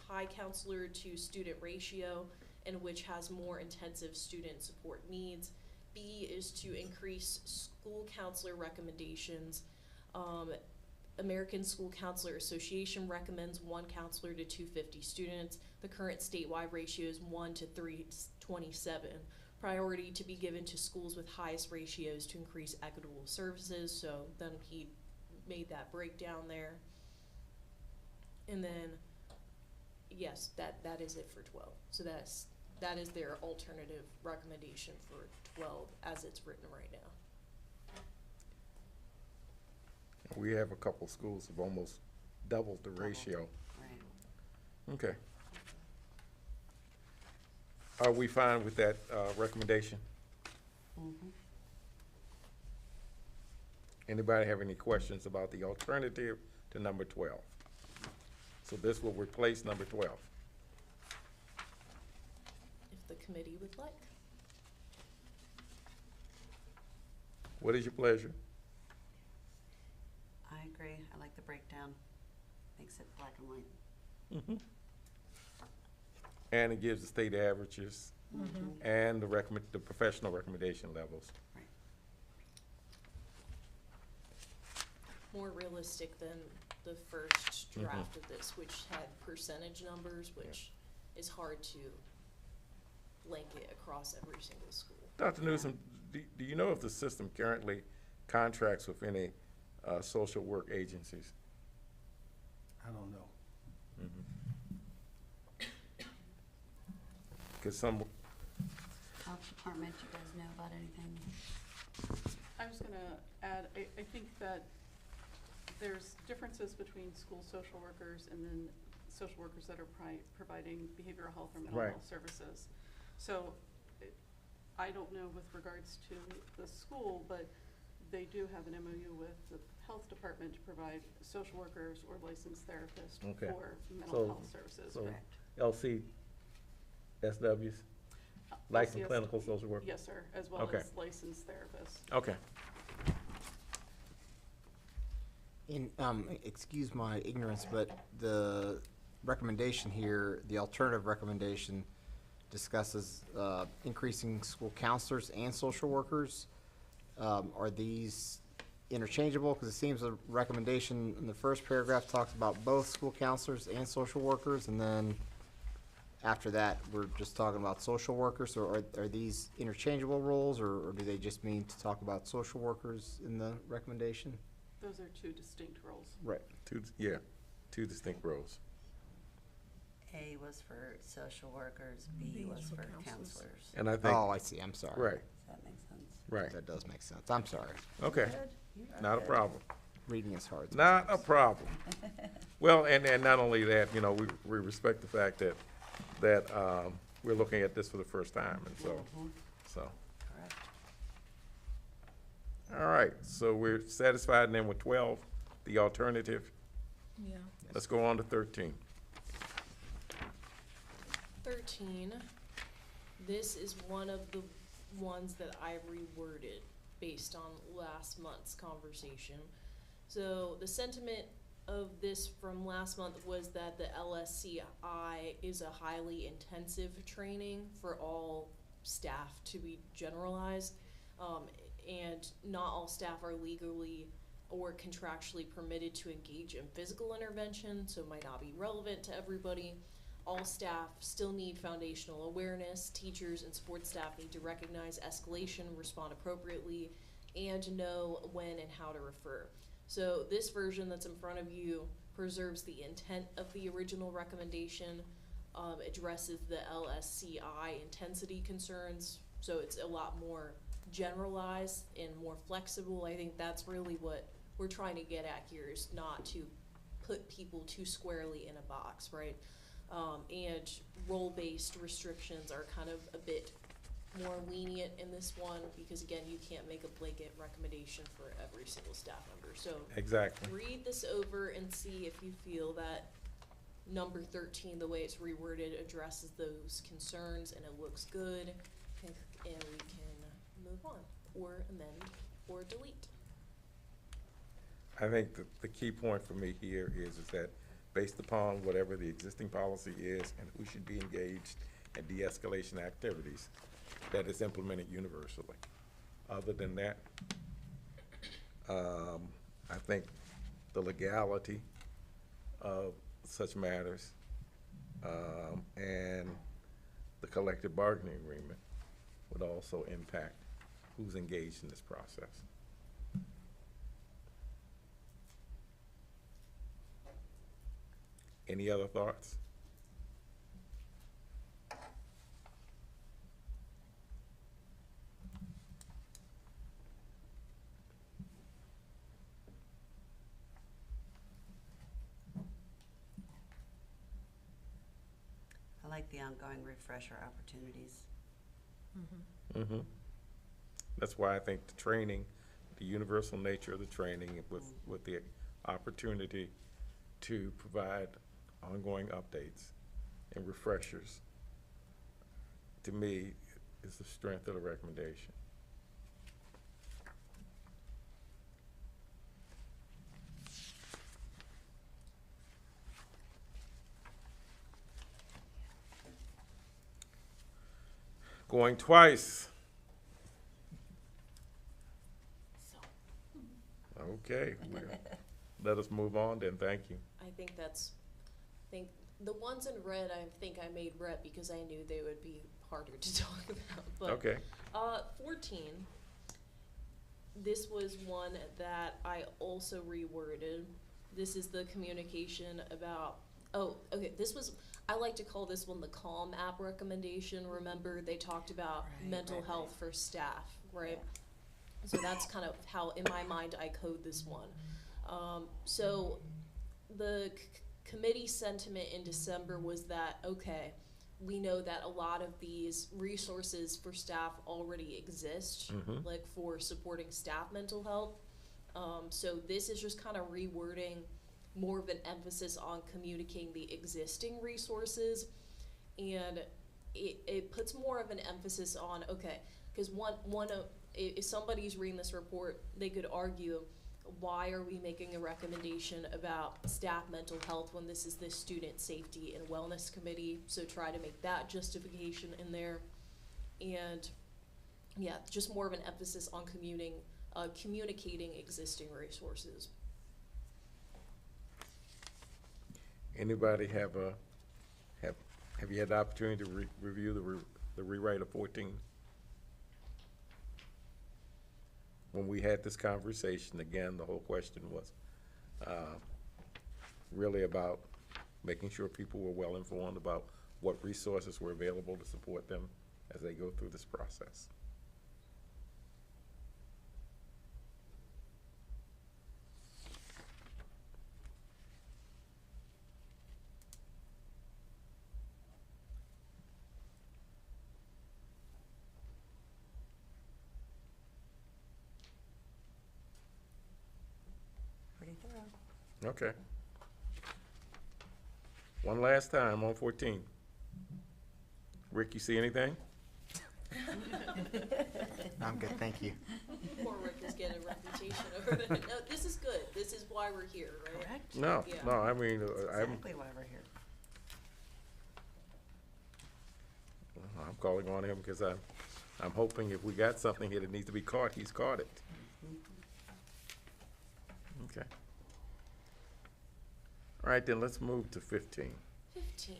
high counselor to student ratio and which has more intensive student support needs. B is to increase school counselor recommendations. American School Counselor Association recommends 1 counselor to 250 students. The current statewide ratio is 1 to 327. Priority to be given to schools with highest ratios to increase equitable services. So then he made that breakdown there. And then, yes, that is it for 12. So that is their alternative recommendation for 12 as it's written right now. we have a couple schools have almost doubled the ratio. Right. Okay. Are we fine with that, recommendation? Mm-hmm. Anybody have any questions about the alternative to number 12? So this will replace number 12. If the committee would like. What is your pleasure? I agree. I like the breakdown. Makes it black and white. Mm-hmm. And it gives the state averages Mm-hmm. and the professional recommendation levels. Right. More realistic than the first draft of this, which had percentage numbers, which is hard to link it across every single school. Dr. Newsom, do you know if the system currently contracts with any social work agencies? I don't know. Because some, Health department, you guys know about anything? I was gonna add, I think that there's differences between school social workers and then social workers that are providing behavioral health or mental Right. health services. So, I don't know with regards to the school, but they do have an MOU with the health department to provide social workers or licensed therapists Okay. for mental So- health services. so- Correct. LCSWs, licensed LCS clinical social worker? Yes, sir, as well Okay. as licensed therapists. Okay. Excuse my ignorance, but the recommendation here, the alternative recommendation discusses increasing school counselors and social workers. Are these interchangeable? Because it seems the recommendation in the first paragraph talks about both school counselors and social workers, and then after that, we're just talking about social workers. Or are these interchangeable roles, or do they just mean to talk about social workers in the recommendation? Those are 2 distinct roles. Right. Two distinct roles. A was for social workers, B was for counselors. And I think, Oh, I see, I'm sorry. right, Does that make sense? right. That does make sense. I'm sorry. Okay, You are not a good. problem. Reading is hard. Not a problem. Well, and not only that, we respect the fact that we're looking at this for the first time, and so, Correct. all right, so we're satisfied then with 12, the alternative. Yeah. Let's go on to 13. 13, this is one of the ones that I reworded based on last month's conversation. So the sentiment of this from last month was that the LSCI is a highly intensive training for all staff to be generalized. And not all staff are legally or contractually permitted to engage in physical intervention, so it might not be relevant to everybody. All staff still need foundational awareness. Teachers and support staff need to recognize escalation, respond appropriately, and know when and how to refer. So this version that's in front of you preserves the intent of the original recommendation, addresses the LSCI intensity concerns, so it's a lot more generalized and more flexible. I think that's really what we're trying to get at here, is not to put people too squarely in a box, right? And role-based restrictions are kind of a bit more lenient in this one, because again, you can't make a blanket recommendation for every single staff member. So Exactly. read this over and see if you feel that number 13, the way it's reworded, addresses those concerns and it looks good, and we can move on, or amend, or delete. I think the key point for me here is that based upon whatever the existing policy is and who should be engaged in de-escalation activities, that is implemented universally. Other than that, I think the legality of such matters and the collective bargaining agreement would also impact who's engaged in this process. Any other thoughts? I like the ongoing refresher opportunities. Mm-hmm. That's why I think the training, the universal nature of the training with the opportunity to provide ongoing updates and refreshers, to me, is the strength of the recommendation. Going twice. Okay, let us move on then, thank you. I think the ones in red, I think I made red because I knew they would be harder to talk about, but. Okay, 14, this was one that I also reworded. This is the communication about, I like to call this one the CALM app recommendation. Remember, they talked about mental health for staff, right? So that's kind of how, in my mind, I code this one. So the committee sentiment in December was that, okay, we know that a lot of these resources for staff already exist, like for supporting staff mental health. So this is just kind of rewording more of an emphasis on communicating the existing resources, and it puts more of an emphasis on, okay, because if somebody's reading this report, they could argue, why are we making a recommendation about staff mental health when this is the Student Safety and Wellness Committee? So try to make that justification in there. And yeah, just more of an emphasis on communicating existing resources. anybody have you had the opportunity to review the rewrite of 14? When we had this conversation, again, the whole question was really about making sure people were well informed about what resources were available to support them as they go through this process. Pretty thorough. Okay. One last time on 14. Rick, you see anything? I'm good, thank you. Poor Rick is getting a reputation over there. No, this is good. This is why we're here, right? Correct? No, Yeah. no, I mean, I'm Exactly why we're here. calling on him because I'm hoping if we got something here that needs to be caught, he's caught it. Okay. All right, then let's move to 15. 15.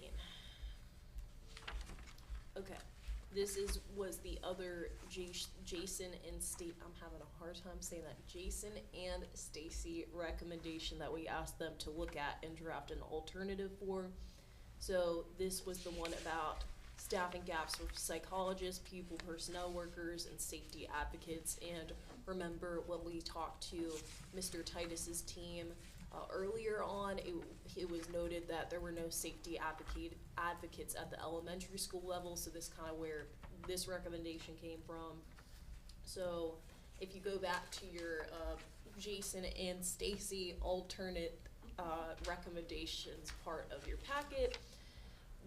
Okay, this was the other Jason and I'm having a hard time saying that, Jason and Stacy recommendation that we asked them to look at and draft an alternative for. So this was the one about staffing gaps for psychologists, pupil personnel workers, and safety advocates. And remember when we talked to Mr. Titus's team earlier on, it was noted that there were no safety advocates at the elementary school level, so this kind of where this recommendation came from. So if you go back to your Jason and Stacy alternate recommendations part of your packet,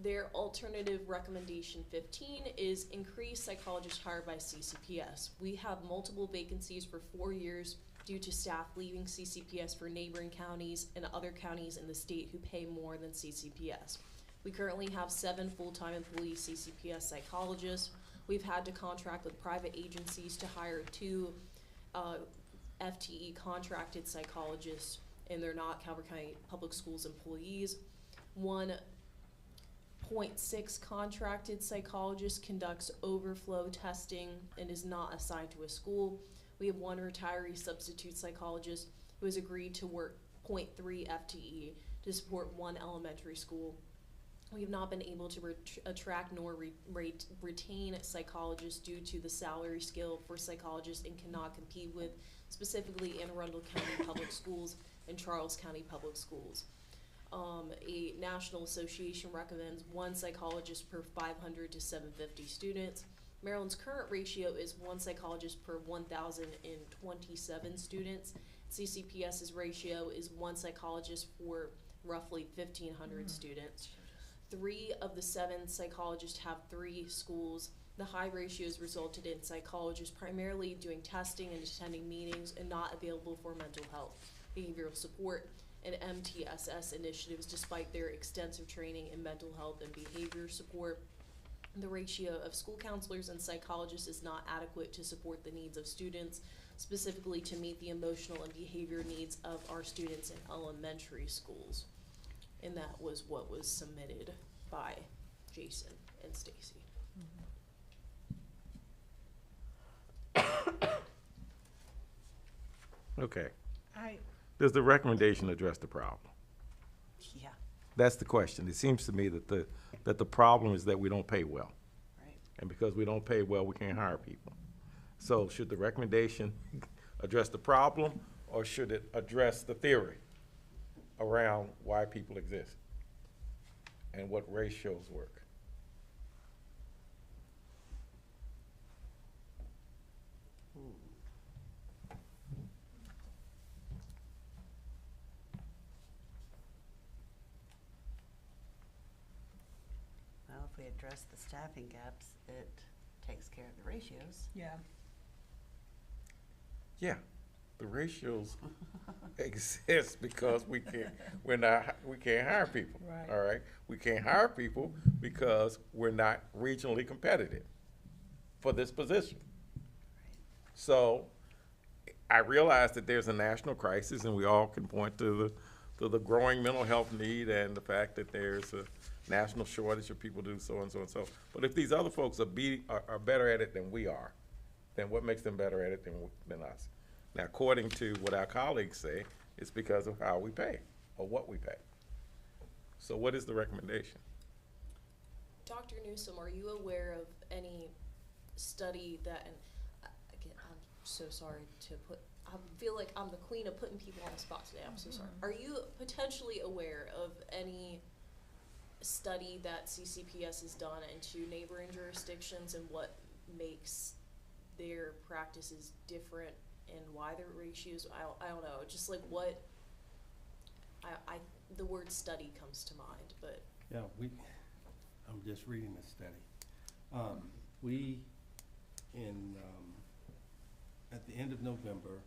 their alternative recommendation 15 is increase psychologists hired by CCPS. We have multiple vacancies for 4 years due to staff leaving CCPS for neighboring counties and other counties in the state who pay more than CCPS. We currently have 7 full-time employee CCPS psychologists. We've had to contract with private agencies to hire 2 FTE contracted psychologists, and they're not Calvert County Public Schools employees. 1.6 contracted psychologist conducts overflow testing and is not assigned to a school. We have 1 retiree substitute psychologist who has agreed to work 0.3 FTE to support 1 elementary school. We have not been able to attract nor retain psychologists due to the salary scale for psychologists and cannot compete with specifically Anne Arundel County Public Schools and Charles County Public Schools. A national association recommends 1 psychologist per 500 to 750 students. Maryland's current ratio is 1 psychologist per 1,027 students. CCPS's ratio is 1 psychologist for roughly 1,500 students. 3 of the 7 psychologists have 3 schools. The high ratios resulted in psychologists primarily doing testing and attending meetings and not available for mental health, behavioral support, and MTSS initiatives despite their extensive training in mental health and behavior support. The ratio of school counselors and psychologists is not adequate to support the needs of students, specifically to meet the emotional and behavior needs of our students in elementary schools. And that was what was submitted by Jason and Stacy. Okay. Does the recommendation address the problem? Yeah, That's the question. It seems to me that the problem is that we don't pay well. right. And because we don't pay well, we can't hire people. So should the recommendation address the problem, or should it address the theory around why people exist and what ratios work? Well, if we address the staffing gaps, it takes care of the ratios. Yeah. Yeah, the ratios exist because we can't hire people. Right. All right, we can't hire people because we're not regionally competitive for this position. So I realize that there's a national crisis, and we all can point to the growing mental health need and the fact that there's a national shortage of people do so and so and so. But if these other folks are better at it than we are, then what makes them better at it than us? Now, according to what our colleagues say, it's because of how we pay or what we pay. So what is the recommendation? Dr. Newsom, are you aware of any study that, and again, I'm so sorry I feel like I'm the queen of putting people on the spot today, I'm so sorry. Are you potentially aware of any study that CCPS has done into neighboring jurisdictions and what makes their practices different and why their ratios, I don't know, just like what, the word study comes to mind, but. Yeah, I'm just reading the study. We at the end of November,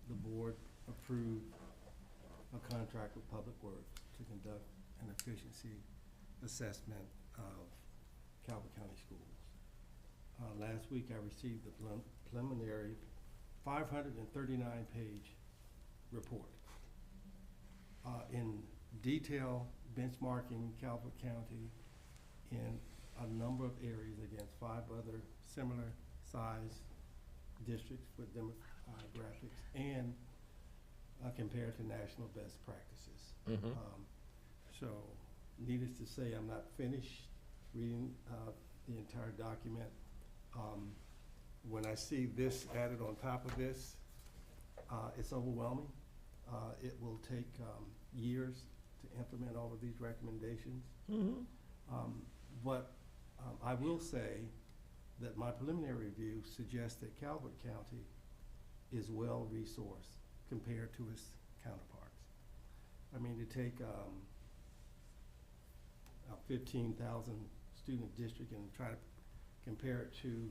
the board approved a contract with Public Works to conduct an efficiency assessment of Calvert County schools. Last week, I received the preliminary 539-page report. In detail benchmarking Calvert County in a number of areas against 5 other similar size districts with demographics and compared to national best practices. So needless to say, I'm not finished reading the entire document. When I see this added on top of this, it's overwhelming. It will take years to implement all of these recommendations. But I will say that my preliminary review suggests that Calvert County is well-resourced compared to its counterparts. I mean, to take a 15,000 student district and try to compare it to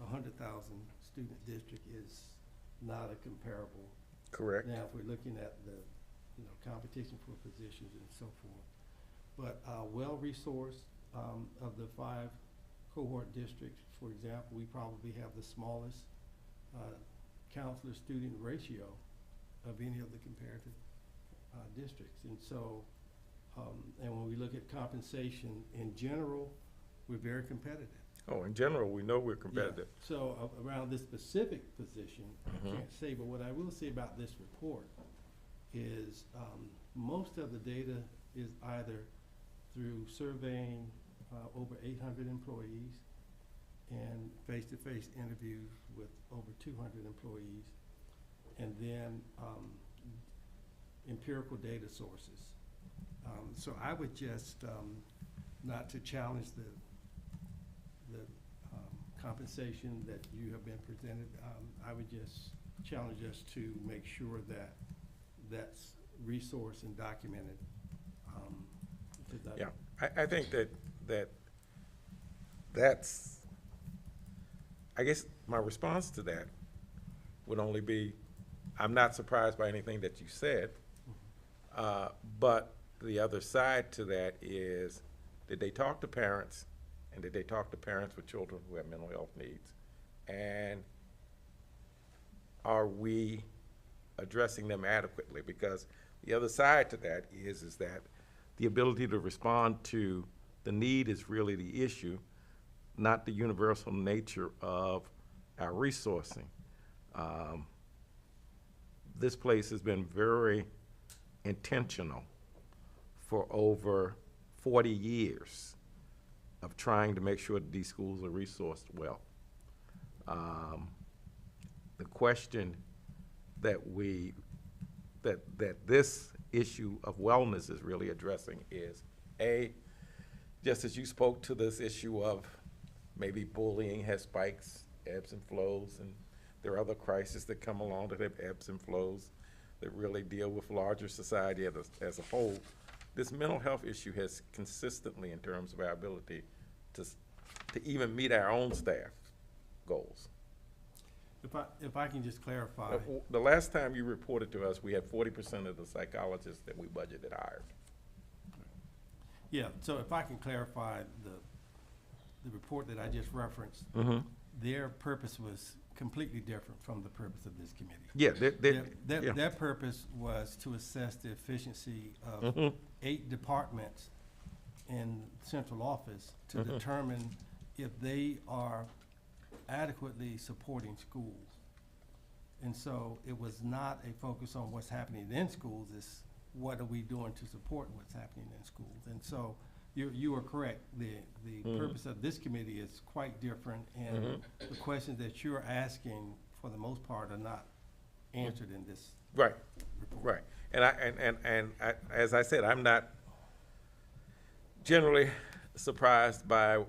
a 100,000 student district is not a comparable. Correct. Now, if we're looking at the, competition for positions and so forth. But well-resourced, of the 5 cohort districts, for example, we probably have the smallest counselor-student ratio of any of the comparative districts. And so, and when we look at compensation in general, we're very competitive. Oh, in general, we know we're competitive. Yeah. So around this specific position, I can't say, but what I will say about this report is most of the data is either through surveying over 800 employees and face-to-face interviews with over 200 employees, and then empirical data sources. So I would just, not to challenge the compensation that you have been presented, I would just challenge us to make sure that that's resourced and documented. Yeah, I think that's, I guess my response to that would only be, I'm not surprised by anything that you said, but the other side to that is, did they talk to parents, and did they talk to parents with children who have mental health needs? And are we addressing them adequately? Because the other side to that is that the ability to respond to the need is really the issue, not the universal nature of our resourcing. This place has been very intentional for over 40 years of trying to make sure that these schools are resourced well. The question that this issue of wellness is really addressing is, A, just as you spoke to this issue of maybe bullying has spikes, ebbs and flows, and there are other crises that come along that have ebbs and flows that really deal with larger society as a whole. This mental health issue has consistently, in terms of our ability to even meet our own staff goals. If I can just clarify. The last time you reported to us, we had 40% of the psychologists that we budgeted hired. Yeah, so if I can clarify the report that I just referenced, their purpose was completely different from the purpose of this committee. Yeah, Their purpose was to assess the efficiency of 8 departments in central office to determine if they are adequately supporting schools. And so it was not a focus on what's happening in schools, it's what are we doing to support what's happening in schools. And so you are correct. The purpose of this committee is quite different, and the questions that you're asking, for the most part, are not answered in this right, report. right. And as I said, I'm not generally surprised by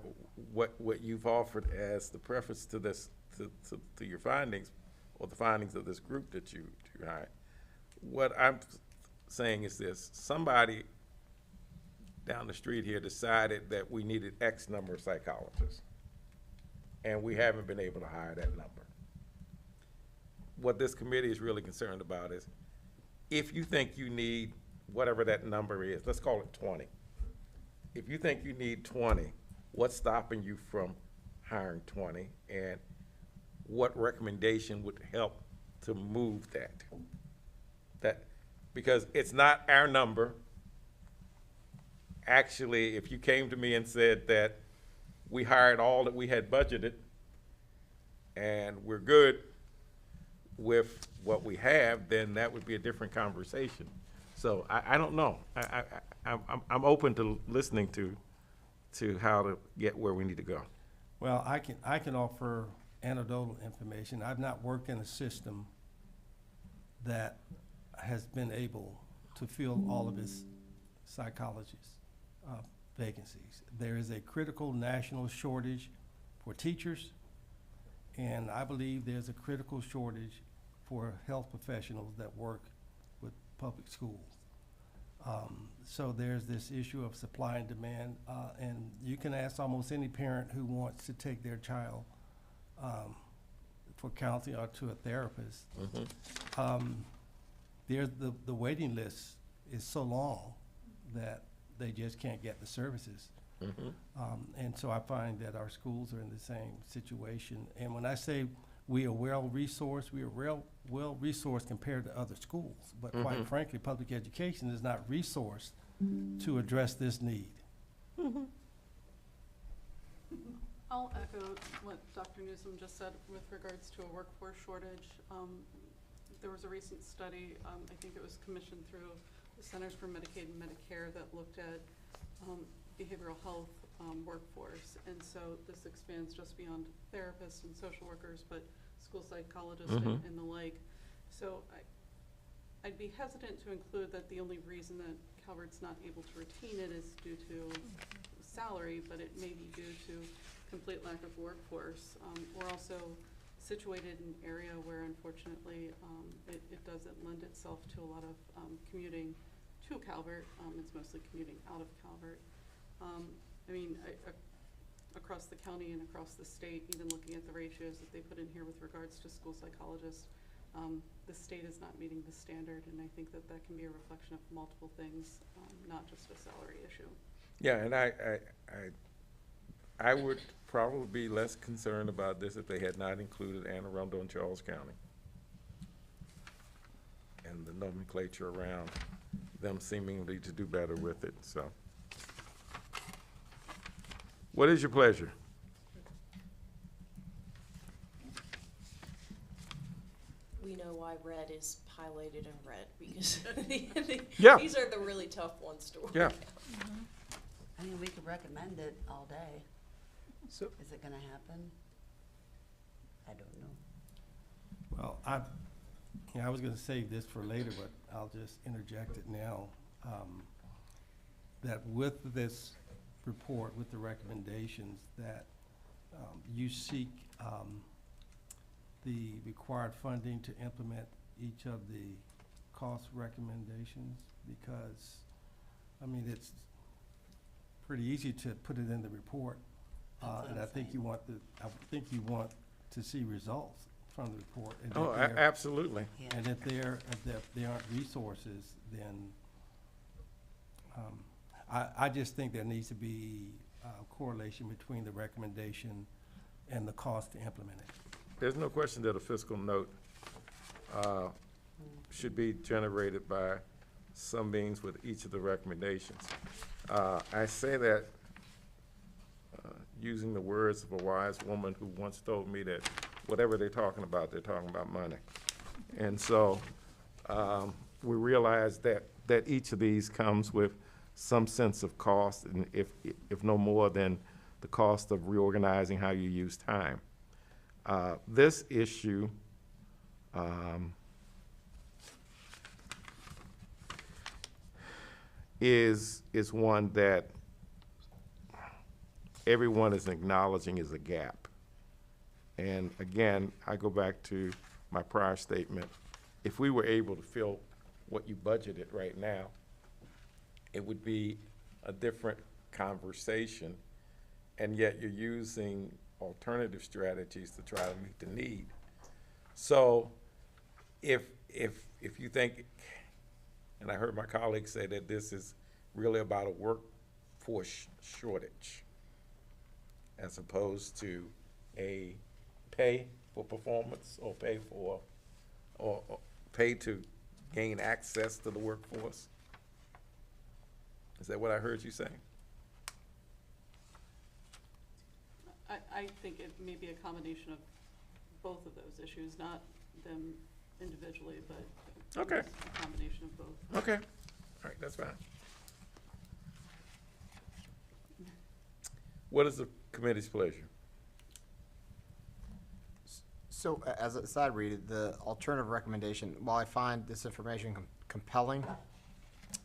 what you've offered as the preface to this, to your findings, or the findings of this group that you hired. What I'm saying is this: somebody down the street here decided that we needed X number of psychologists, and we haven't been able to hire that number. What this committee is really concerned about is, if you think you need whatever that number is, let's call it 20. If you think you need 20, what's stopping you from hiring 20? And what recommendation would help to move that? Because it's not our number. Actually, if you came to me and said that we hired all that we had budgeted and we're good with what we have, then that would be a different conversation. So I don't know. I'm open to listening to how to get where we need to go. Well, I can offer anecdotal information. I've not worked in a system that has been able to fill all of its psychologists' vacancies. There is a critical national shortage for teachers, and I believe there's a critical shortage for health professionals that work with public schools. So there's this issue of supply and demand, and you can ask almost any parent who wants to take their child for counseling or to a therapist. There's the waiting list is so long that they just can't get the services. And so I find that our schools are in the same situation. And when I say we are well-resourced, we are well-resourced compared to other schools. But quite frankly, public education is not resourced to address this need. I'll echo what Dr. Newsom just said with regards to a workforce shortage. There was a recent study, I think it was commissioned through the Centers for Medicaid and Medicare, that looked at behavioral health workforce. And so this expands just beyond therapists and social workers, but school psychologists and the like. So I'd be hesitant to include that the only reason that Calvert's not able to retain it is due to salary, but it may be due to complete lack of workforce. We're also situated in an area where unfortunately it doesn't lend itself to a lot of commuting to Calvert. It's mostly commuting out of Calvert. I mean, across the county and across the state, even looking at the ratios that they put in here with regards to school psychologists, the state is not meeting the standard, and I think that that can be a reflection of multiple things, not just a salary issue. Yeah, and I would probably be less concerned about this if they had not included Anne Arundel and Charles County and the nomenclature around them seemingly to do better with it, so. What is your pleasure? We know why red is highlighted in red, because Yeah. these are the really tough ones to work Yeah. out. I mean, we could recommend it all day. So, Is it gonna happen? I don't know. Well, I was gonna save this for later, but I'll just interject it now. That with this report, with the recommendations, that you seek the required funding to implement each of the cost recommendations, because, I mean, it's pretty easy to put it in the report. And I think you want to see results from the report. And Oh, if there- absolutely. Yeah. and if there aren't resources, then I just think there needs to be a correlation between the recommendation and the cost to implement it. There's no question that a fiscal note should be generated by some means with each of the recommendations. I say that using the words of a wise woman who once told me that whatever they're talking about money. And so we realize that each of these comes with some sense of cost, and if no more than the cost of reorganizing how you use time. This issue is one that everyone is acknowledging is a gap. And again, I go back to my prior statement. If we were able to fill what you budgeted right now, it would be a different conversation. And yet you're using alternative strategies to try to meet the need. So if you think, and I heard my colleagues say that this is really about a workforce shortage as opposed to a pay for performance or pay for, or pay to gain access to the workforce. Is that what I heard you say? I think it may be a combination of both of those issues, not them individually, but Okay. a combination of both. Okay, all right, that's fine. What is the committee's pleasure? So as I read it, the alternative recommendation, while I find this information compelling,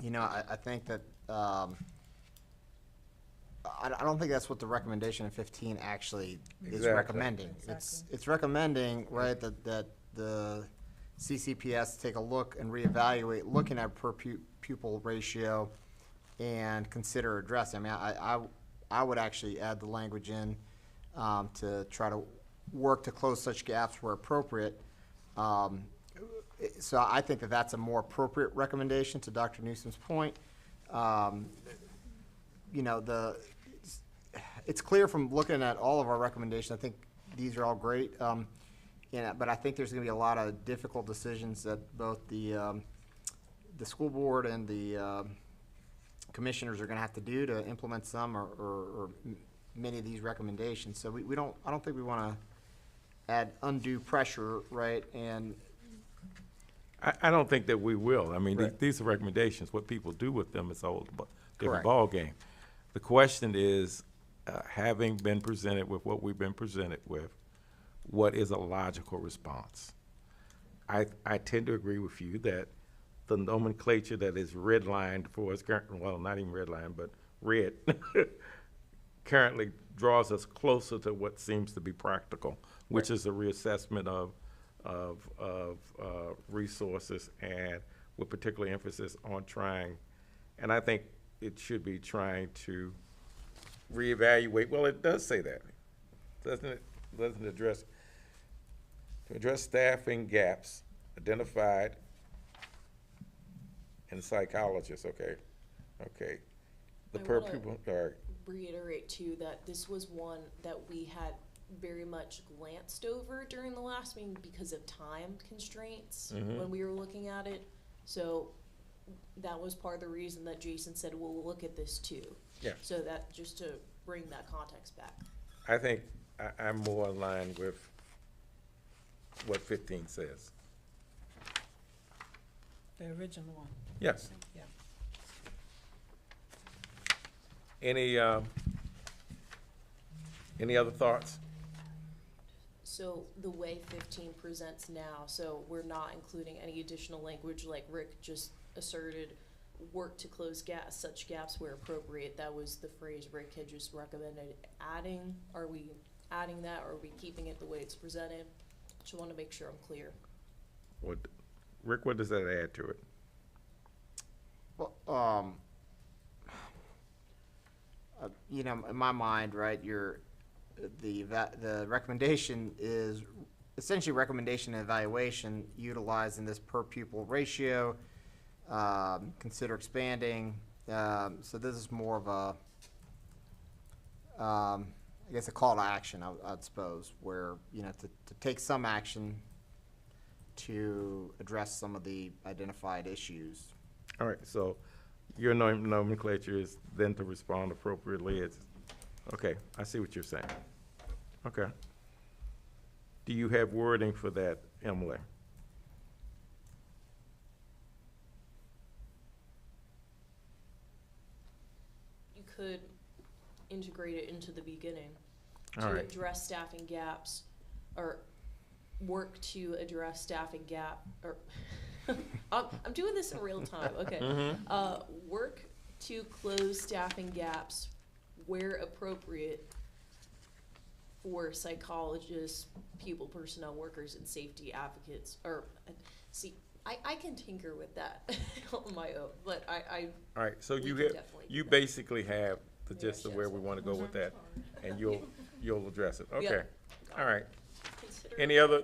you know, I think that, I don't think that's what the recommendation in 15 actually is Exactly. recommending. Exactly. It's recommending, right, that the CCPS take a look and reevaluate, looking at per pupil ratio and consider addressing. I mean, I would actually add the language in to try to work to close such gaps where appropriate. So I think that that's a more appropriate recommendation to Dr. Newsom's point. You know, it's clear from looking at all of our recommendations, I think these are all great. But I think there's gonna be a lot of difficult decisions that both the school board and the commissioners are gonna have to do to implement some or many of these recommendations. So I don't think we wanna add undue pressure, right? And I don't think that we will. I mean, Right. these are recommendations. What people do with them is a whole different Correct. ballgame. The question is, having been presented with what we've been presented with, what is a logical response? I tend to agree with you that the nomenclature that is redlined for us, well, not even redlined, but red, currently draws us closer to what seems to be practical, which is a reassessment of resources, and with particular emphasis on trying, and I think it should be trying to reevaluate. Well, it does say that, doesn't it? Doesn't address, to address staffing gaps identified in psychologists. Okay. The I per wanna- pupil. All right. Reiterate too that this was one that we had very much glanced over during the last meeting because of time constraints when we were looking at it. So that was part of the reason that Jason said, well, we'll look at this too. Yeah. So that, just to bring that context back. I think I'm more in line with what 15 says. The original one, Yes. yeah. Any other thoughts? So the way 15 presents now, so we're not including any additional language like Rick just asserted, work to close such gaps where appropriate. That was the phrase Rick had just recommended adding. Are we adding that, or are we keeping it the way it's presented? Just want to make sure I'm clear. Rick, what does that add to it? well, you know, in my mind, right, the recommendation is essentially recommendation and evaluation utilizing this per pupil ratio, consider expanding. So this is more of a, I guess a call to action, I'd suppose, where, you know, to take some action to address some of the identified issues. All right, so your nomenclature is then to respond appropriately. Okay, I see what you're saying. Okay. Do you have wording for that, Emily? You could integrate it into the beginning All to right. address staffing gaps, or work to address staffing gap, or I'm doing this in real time. Okay. Work to close staffing gaps where appropriate for psychologists, pupil personnel workers, and safety advocates. Or see, I can tinker with that on my own, but I All right, so we you can have, definitely do you that. basically have the gist of where we want to go with that, and you'll address it. Okay, all right. Consider- Any other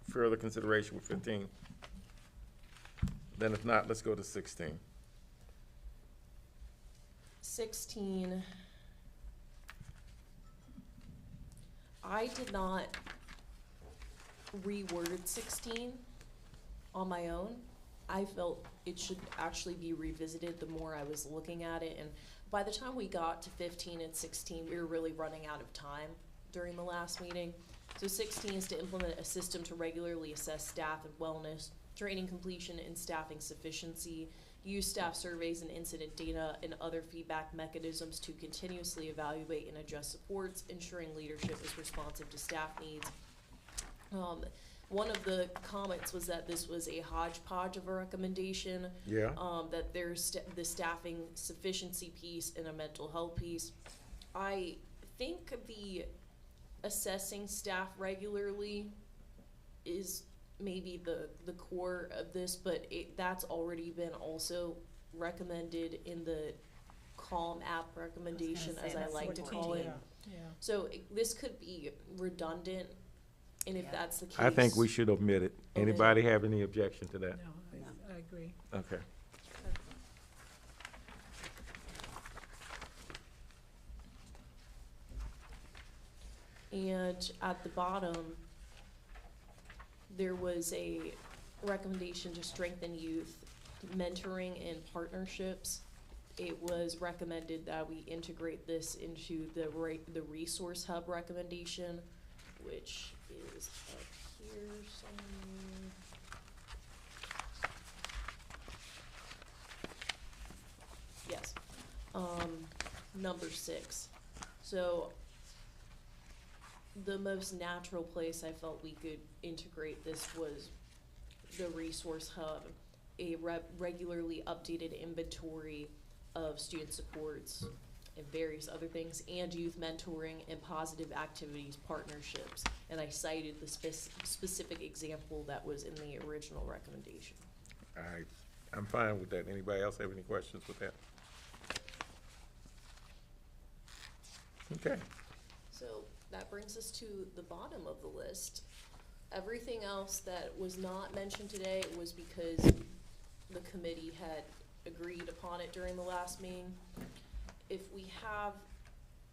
further consideration with 15? Then if not, let's go to 16. 16, I did not reword 16 on my own. I felt it should actually be revisited the more I was looking at it, and by the time we got to 15 and 16, we were really running out of time during the last meeting. So 16 is to implement a system to regularly assess staff and wellness, training completion and staffing sufficiency, use staff surveys and incident data and other feedback mechanisms to continuously evaluate and adjust supports, ensuring leadership is responsive to staff needs. One of the comments was that this was a hodgepodge of a recommendation. Yeah. That there's the staffing sufficiency piece and a mental health piece. I think the assessing staff regularly is maybe the core of this, but that's already been also recommended in the Calm app recommendation, say as I that's like to 14. call it. Yeah. So this could be redundant, and if Yeah. that's the case. I think we should omit it. Omit it. Anybody have any objection to that? No, I agree. Okay. And at the bottom, there was a recommendation to strengthen youth mentoring and partnerships. It was recommended that we integrate this into the resource hub recommendation, which is up here somewhere. Yes, number 6. So the most natural place I felt we could integrate this was the resource hub, a regularly updated inventory of student supports and various other things, and youth mentoring and positive activities partnerships. And I cited the specific example that was in the original recommendation. All right, I'm fine with that. Anybody else have any questions with that? Okay. So that brings us to the bottom of the list. Everything else that was not mentioned today was because the committee had agreed upon it during the last meeting. If we have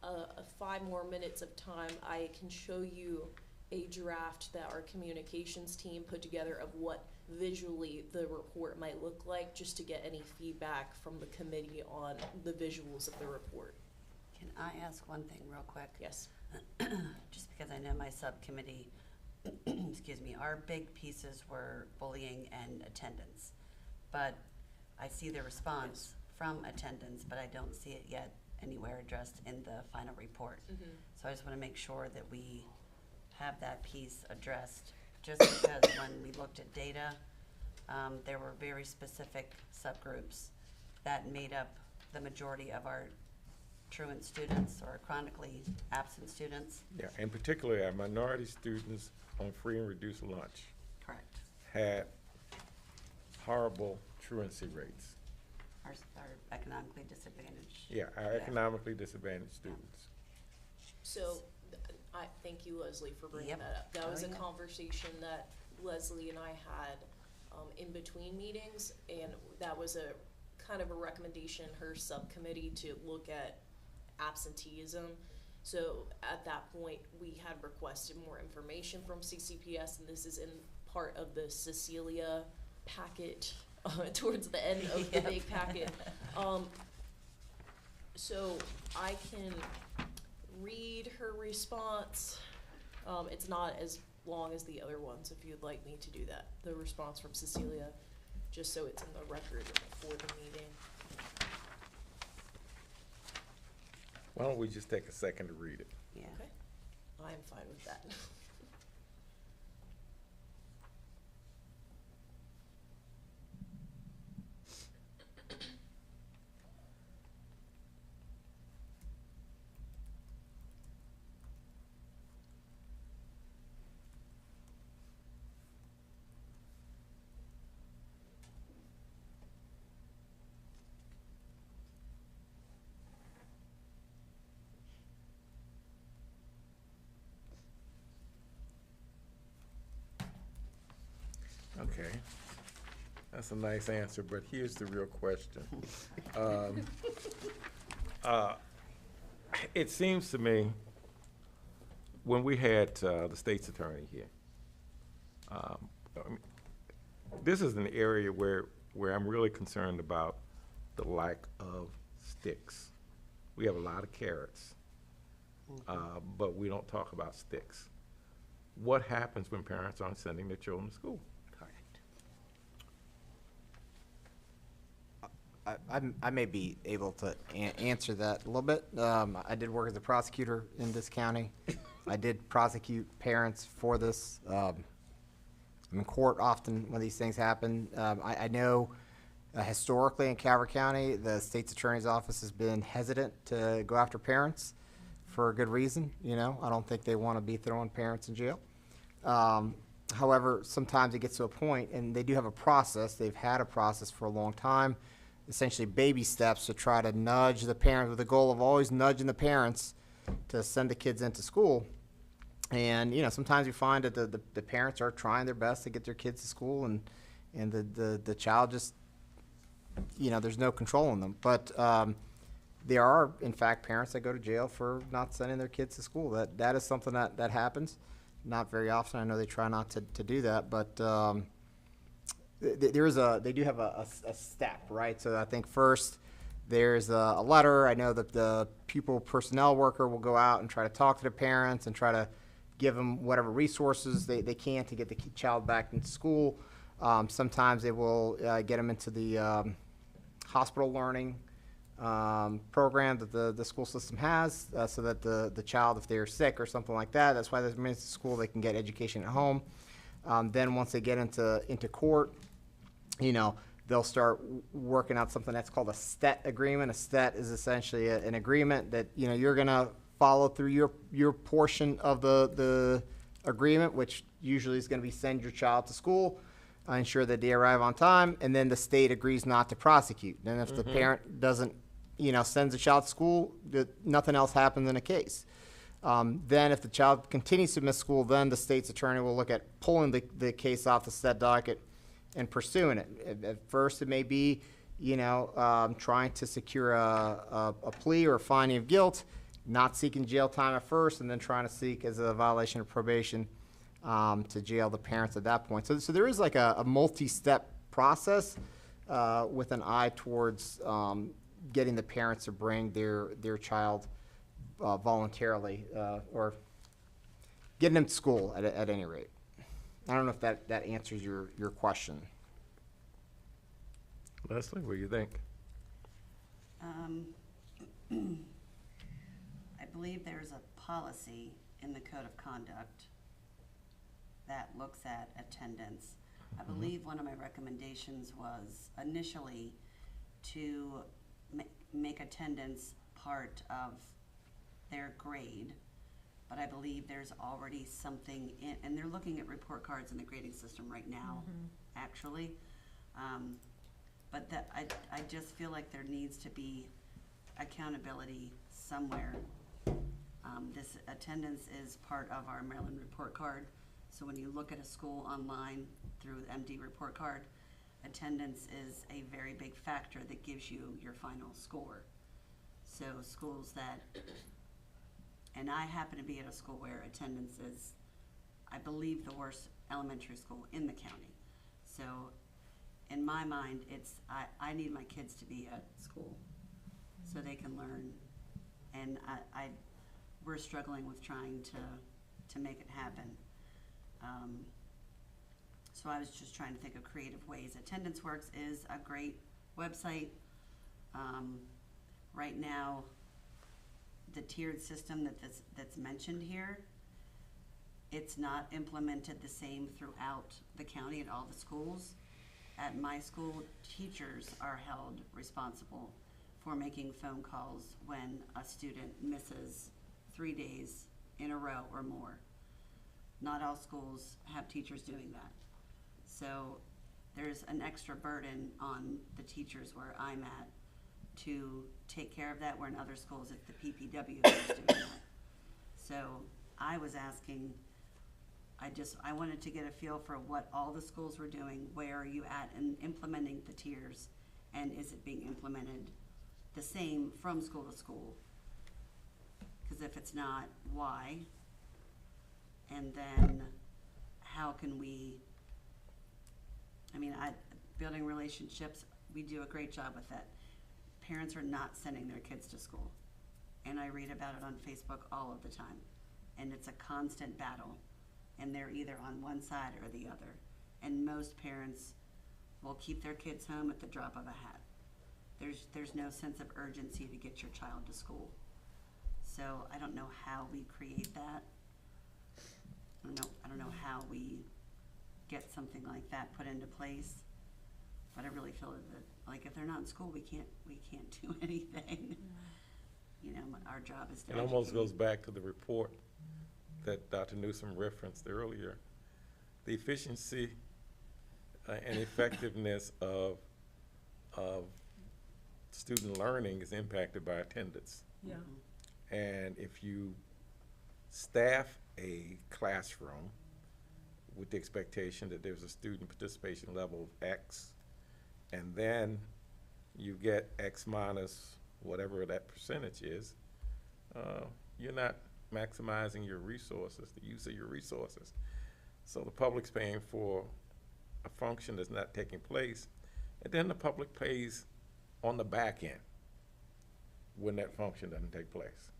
a 5 more minutes of time, I can show you a draft that our communications team put together of what visually the report might look like, just to get any feedback from the committee on the visuals of the report. Can I ask one thing real quick? Yes. Just because I know my subcommittee, excuse me, our big pieces were bullying and attendance. But I see the response from attendance, but I don't see it yet anywhere addressed in the final report. So I just want to make sure that we have that piece addressed, just because when we looked at data, there were very specific subgroups that made up the majority of our truant students or chronically absent students. Yeah, and particularly our minority students on free and reduced lunch Correct. had horrible truancy rates. Our economically disadvantaged. Yeah, our economically disadvantaged students. So, I thank you, Leslie, for bringing Yep. that up. That was Oh, a yeah. conversation that Leslie and I had in between meetings, and that was a kind of a recommendation, her subcommittee, to look at absenteeism. So at that point, we had requested more information from CCPS, and this is in part of the Cecilia packet towards the end of the big packet. So I can read her response. It's not as long as the other ones, if you'd like me to do that. The response from Cecilia, just so it's in the record for the meeting. Why don't we just take a second to read it? Yeah. Okay, I'm fine with that. Okay. That's a nice answer, but here's the real question. It seems to me, when we had the state's attorney here, I mean, this is an area where I'm really concerned about the lack of sticks. We have a lot of carrots, but we don't talk about sticks. What happens when parents aren't sending their children to school? I may be able to answer that a little bit. I did work as a prosecutor in this county. I did prosecute parents for this. I'm in court often when these things happen. I know historically in Calvert County, the state's attorney's office has been hesitant to go after parents for a good reason. You know, I don't think they want to be throwing parents in jail. However, sometimes it gets to a point, and they do have a process. They've had a process for a long time, essentially baby steps to try to nudge the parents with the goal of always nudging the parents to send the kids into school. And, you know, sometimes you find that the parents are trying their best to get their kids to school, and the child just, you know, there's no control in them. But there are, in fact, parents that go to jail for not sending their kids to school. That is something that happens. Not very often. I know they try not to do that, but they do have a step, right? So I think first there's a letter. I know that the pupil personnel worker will go out and try to talk to the parents and try to give them whatever resources they can to get the child back into school. Sometimes they will get them into the hospital learning program that the school system has, so that the child, if they're sick or something like that, that's why they're in school, they can get education at home. Then once they get into court, you know, they'll start working out something that's called a STET agreement. A STET is essentially an agreement that, you know, you're going to follow through your portion of the agreement, which usually is going to be send your child to school, ensure that they arrive on time, and then the state agrees not to prosecute. Then if the parent doesn't, you know, sends the child to school, nothing else happens in a case. Then if the child continues to miss school, then the state's attorney will look at pulling the case off the STET docket and pursuing it. At first, it may be, you know, trying to secure a plea or a finding of guilt, not seeking jail time at first, and then trying to seek as a violation of probation to jail the parents at that point. So there is like a multi-step process with an eye towards getting the parents to bring their child voluntarily or getting them to school at any rate. I don't know if that answers your question. Leslie, what do you think? I believe there's a policy in the code of conduct that looks at attendance. I believe one of my recommendations was initially to make attendance part of their grade, but I believe there's already something in, and they're looking at report cards in the grading system right now, actually. But that I just feel like there needs to be accountability somewhere. This attendance is part of our Maryland report card. So when you look at a school online through MD report card, attendance is a very big factor that gives you your final score. So schools that, and I happen to be at a school where attendance is, I believe, the worst elementary school in the county. So in my mind, it's, I need my kids to be at school so they can learn. And we're struggling with trying to make it happen. So I was just trying to think of creative ways. Attendance Works is a great website. Right now, the tiered system that's mentioned here, it's not implemented the same throughout the county at all the schools. At my school, teachers are held responsible for making phone calls when a student misses 3 days in a row or more. Not all schools have teachers doing that. So there's an extra burden on the teachers where I'm at to take care of that, where in other schools it's the PPW that's doing that. So I was asking, I wanted to get a feel for what all the schools were doing, where are you at in implementing the tiers, and is it being implemented the same from school to school? Because if it's not, why? And then how can we, building relationships, we do a great job with that. Parents are not sending their kids to school. And I read about it on Facebook all of the time. And it's a constant battle. And they're either on one side or the other. And most parents will keep their kids home at the drop of a hat. There's no sense of urgency to get your child to school. So I don't know how we create that. I don't know how we get something like that put into place. But I really feel that, like, if they're not in school, we can't do anything. You know, our job is to It almost educate. goes back to the report that Dr. Newsom referenced earlier. The efficiency and effectiveness of student learning is impacted by attendance. Yeah. And if you staff a classroom with the expectation that there's a student participation level of X, and then you get X minus whatever that percentage is, you're not maximizing your resources, the use of your resources. So the public's paying for a function that's not taking place, and then the public pays on the back end when that function doesn't take place.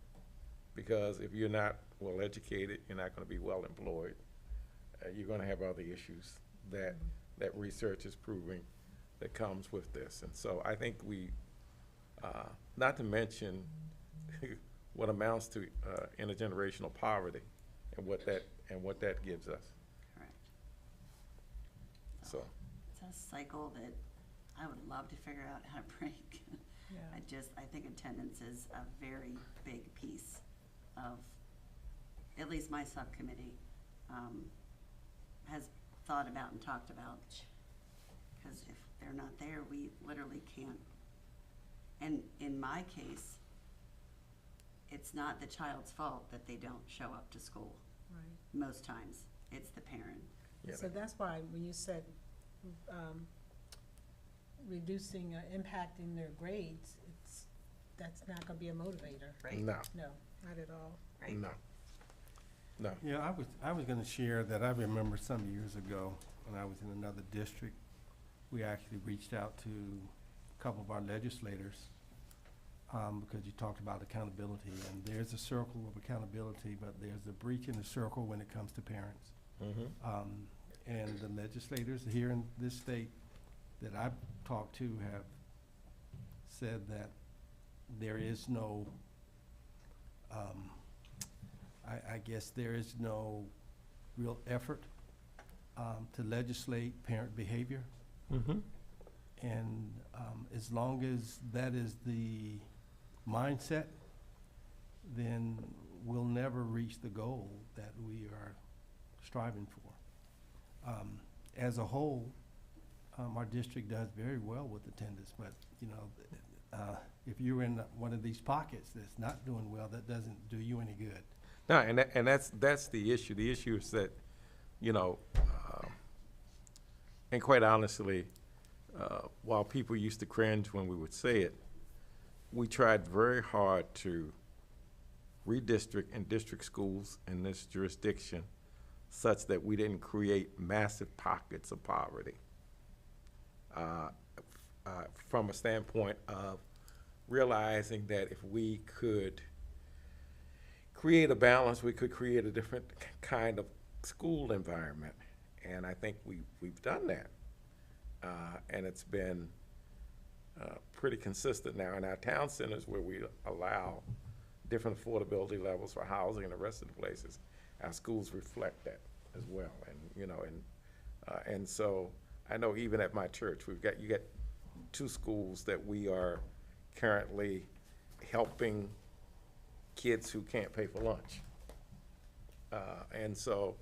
Because if you're not well educated, you're not going to be well employed. You're going to have other issues that research is proving that comes with this. And so I think we, not to mention what amounts to intergenerational poverty and what that gives us. Correct. So It's a cycle that I would love to figure out how to break. Yeah. I think attendance is a very big piece of, at least my subcommittee, has thought about and talked about. Because if they're not there, we literally can't. And in my case, it's not the child's fault that they don't show up to school. Right. Most times, it's the parent. yeah, So that's why when you said, reducing, impacting their grades, that's not gonna be a motivator. Right. no, No, not at all. Right. no. Yeah, I was gonna share that I remember some years ago when I was in another district, we actually reached out to a couple of our legislators, because you talked about accountability, and there's a circle of accountability, but there's a breach in the circle when it comes to parents. Mm-hmm. And the legislators here in this state that I've talked to have said that there is no, I guess there is no real effort to legislate parent behavior. Mm-hmm. And as long as that is the mindset, then we'll never reach the goal that we are striving for. As a whole, our district does very well with attendance, but, you know, if you're in one of these pockets that's not doing well, that doesn't do you any good. No, and that's the issue. The issue is that, you know, and quite honestly, while people used to cringe when we would say it, we tried very hard to redistrict and district schools in this jurisdiction such that we didn't create massive pockets of poverty. From a standpoint of realizing that if we could create a balance, we could create a different kind of school environment. And I think we've done that. And it's been pretty consistent now in our town centers where we allow different affordability levels for housing and the rest of the places. Our schools reflect that as well. And, you know, and so I know even at my church, you got 2 schools that we are currently helping kids who can't pay for lunch. And so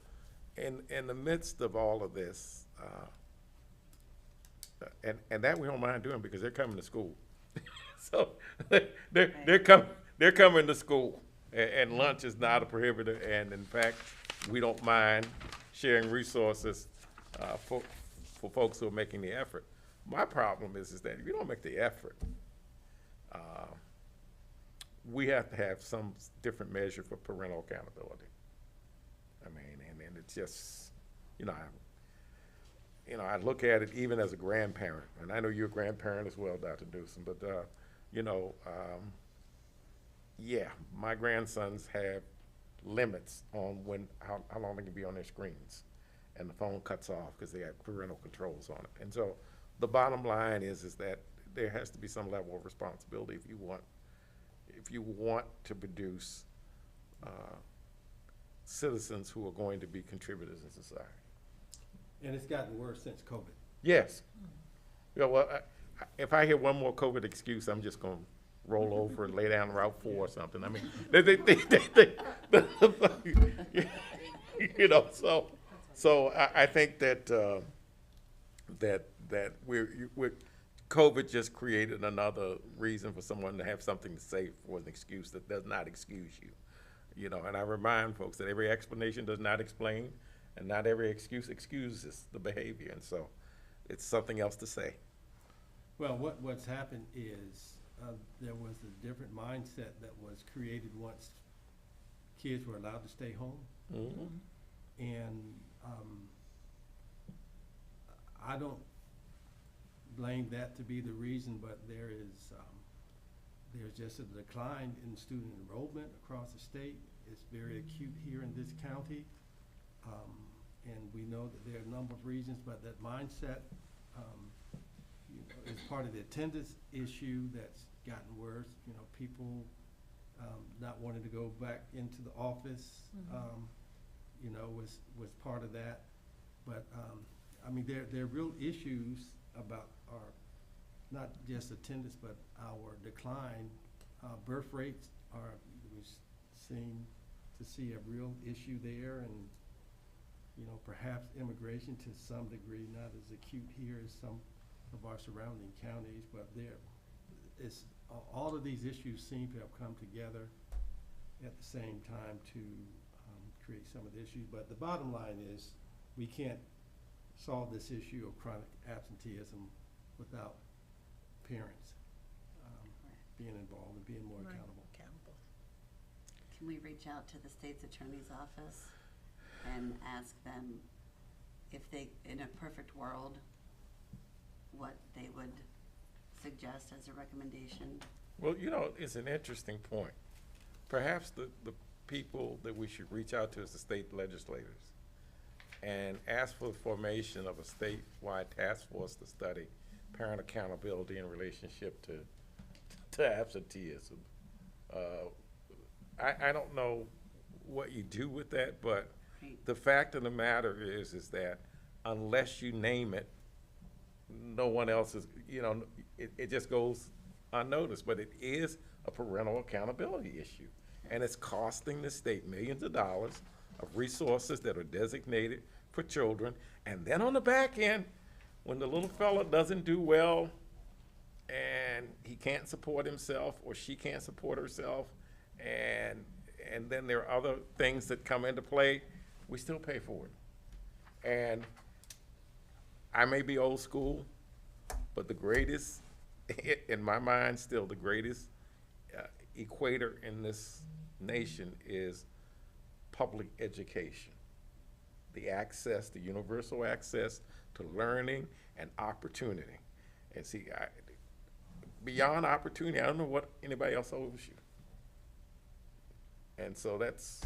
in the midst of all of this, and that we don't mind doing because they're coming to school. So they're coming to school, and lunch is not a prohibitor, and in fact, we don't mind sharing resources for folks who are making the effort. My problem is that if you don't make the effort, we have to have some different measure for parental accountability. I mean, and it's just, I look at it even as a grandparent, and I know you're a grandparent as well, Dr. Newsom, but, yeah, my grandsons have limits on how long they can be on their screens, and the phone cuts off because they have parental controls on it. And so the bottom line is that there has to be some level of responsibility if you want to produce citizens who are going to be contributors in society. And it's gotten worse since COVID. Yes. Yeah, well, if I hear one more COVID excuse, I'm just gonna roll over and lay down Route 4 or something. I mean, so I think that we're COVID just created another reason for someone to have something to say for an excuse that does not excuse you. And I remind folks that every explanation does not explain, and not every excuse excuses the behavior, and so it's something else to say. Well, what's happened is there was a different mindset that was created once kids were allowed to stay home. Mm-hmm. And I don't blame that to be the reason, but there's just a decline in student enrollment across the state. It's very acute here in this county. And we know that there are a number of reasons, but that mindset is part of the attendance issue that's gotten worse. People not wanting to go back into the office, was part of that. But I mean, there are real issues about our, not just attendance, but our decline. Birth rates we seem to see a real issue there, and perhaps immigration to some degree, not as acute here as some of our surrounding counties, but all of these issues seem to have come together at the same time to create some of the issues. But the bottom line is we can't solve this issue of chronic absenteeism without parents being involved and being more Right. accountable. Can we reach out to the state's attorney's office and ask them if they, in a perfect world, what they would suggest as a recommendation? Well, it's an interesting point. Perhaps the people that we should reach out to is the state legislators and ask for the formation of a statewide task force to study parent accountability in relationship to absenteeism. I don't know what you do with that, but the fact of the matter is that unless you name it, no one else is, it just goes unnoticed. But it is a parental accountability issue, and it's costing the state millions of dollars of resources that are designated for children. And then on the back end, when the little fella doesn't do well and he can't support himself or she can't support herself, and then there are other things that come into play, we still pay for it. And I may be old school, but the greatest, in my mind, still the greatest equator in this nation is public education. The access, the universal access to learning and opportunity. And see, beyond opportunity, I don't know what anybody else owes you. And so that's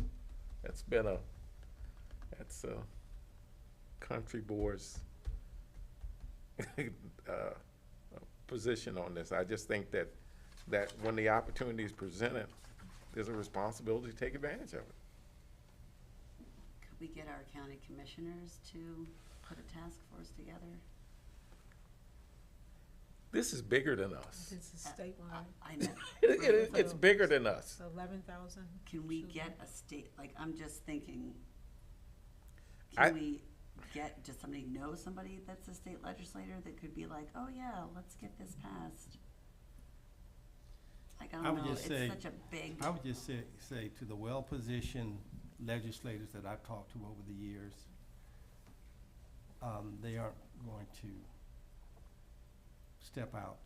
a country board's position on this. I just think that when the opportunity is presented, there's a responsibility to take advantage of it. Could we get our county commissioners to put a task force together? This is bigger than us. This is statewide, I know. It's bigger than us. 11,000. Can we get a state, I'm just thinking, I- can we does somebody know somebody that's a state legislator that could be like, oh yeah, let's get this passed? I I don't would know, just it's say- such a big, I would just say to the well-positioned legislators that I've talked to over the years, they aren't going to step out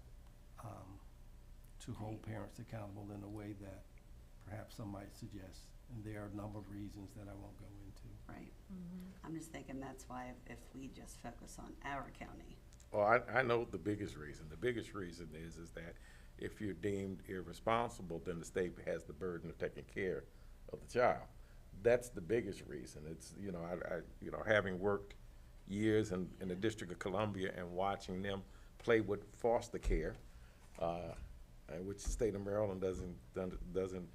to hold parents accountable in a way that perhaps some might suggest. And there are a number of reasons that I won't go into. Right. I'm just thinking that's why if we just focus on our county. Well, I know the biggest reason. The biggest reason is that if you're deemed irresponsible, then the state has the burden of taking care of the child. That's the biggest reason. It's, you know, having worked years in the District of Columbia and watching them play with foster care, which the state of Maryland doesn't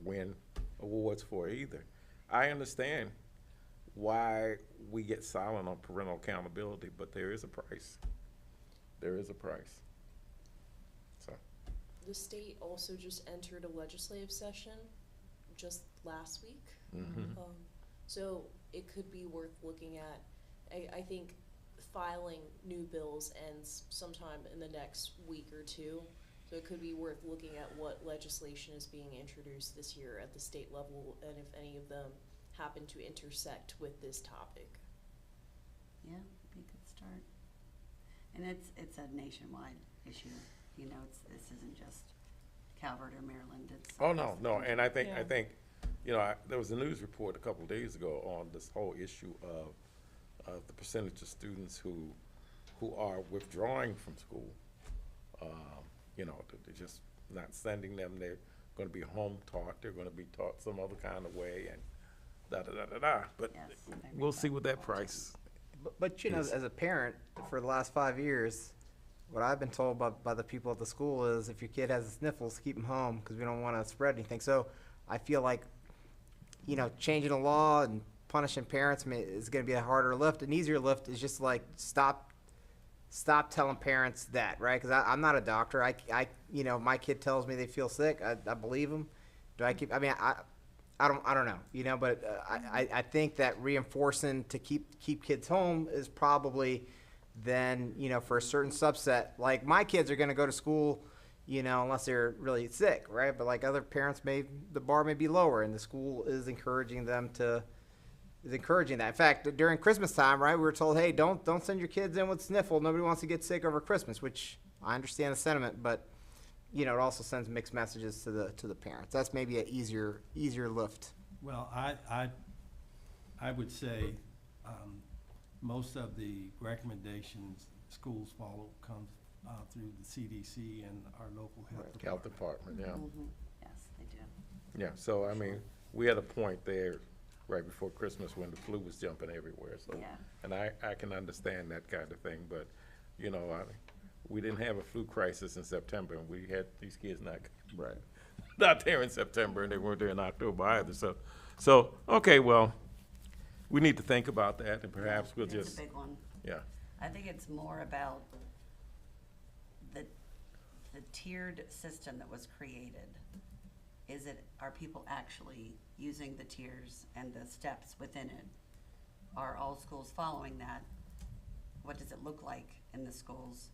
win awards for either. I understand why we get silent on parental accountability, but there is a price. There is a price. So. The state also just entered a legislative session just last week. So it could be worth looking at. I think filing new bills ends sometime in the next week or two. So it could be worth looking at what legislation is being introduced this year at the state level and if any of them happen to intersect with this topic. Yeah, be a good start. And it's a nationwide issue. You know, this isn't just Calvert or Maryland. It's Oh, no, and I think, Yeah. you know, there was a news report a couple of days ago on this whole issue of the percentage of students who are withdrawing from school. You know, they're just not sending them. They're going to be home taught. They're going to be taught some other kind of way, and da-da-da-da-da. But Yes, I we'll read see that. what that price. But you know, Yes. as a parent, for the last 5 years, what I've been told by the people at the school is if your kid has the sniffles, keep them home because we don't want to spread anything. So I feel like, you know, changing the law and punishing parents is going to be a harder lift. An easier lift is just like stop telling parents that, right? Because I'm not a doctor. I you know, my kid tells me they feel sick. I believe them. Do I keep? I mean, I don't know, you know. But I think that reinforcing to keep kids home is probably then, you know, for a certain subset. Like my kids are going to go to school, you know, unless they're really sick, right? But like other parents, the bar may be lower, and the school is encouraging them to. Is encouraging that. In fact, during Christmas time, right, we were told, hey, don't send your kids in with sniffle. Nobody wants to get sick over Christmas, which I understand the sentiment, but you know, it also sends mixed messages to the parents. That's maybe an easier lift. Well, I would say most of the recommendations schools follow comes through the CDC and our local health Health department. department, yeah. Yes, they do. Yeah, so I mean, we had a point there right before Christmas when the flu was jumping everywhere, so. Yeah. And I can understand that kind of thing, but, you know, we didn't have a flu crisis in September, and we had these kids not there in September, and they weren't there in October either, so, okay, well, we need to think about that, and perhaps we'll It's just, a big one. yeah. I think it's more about the tiered system that was created. Are people actually using the tiers and the steps within it? Are all schools following that? What does it look like in the schools?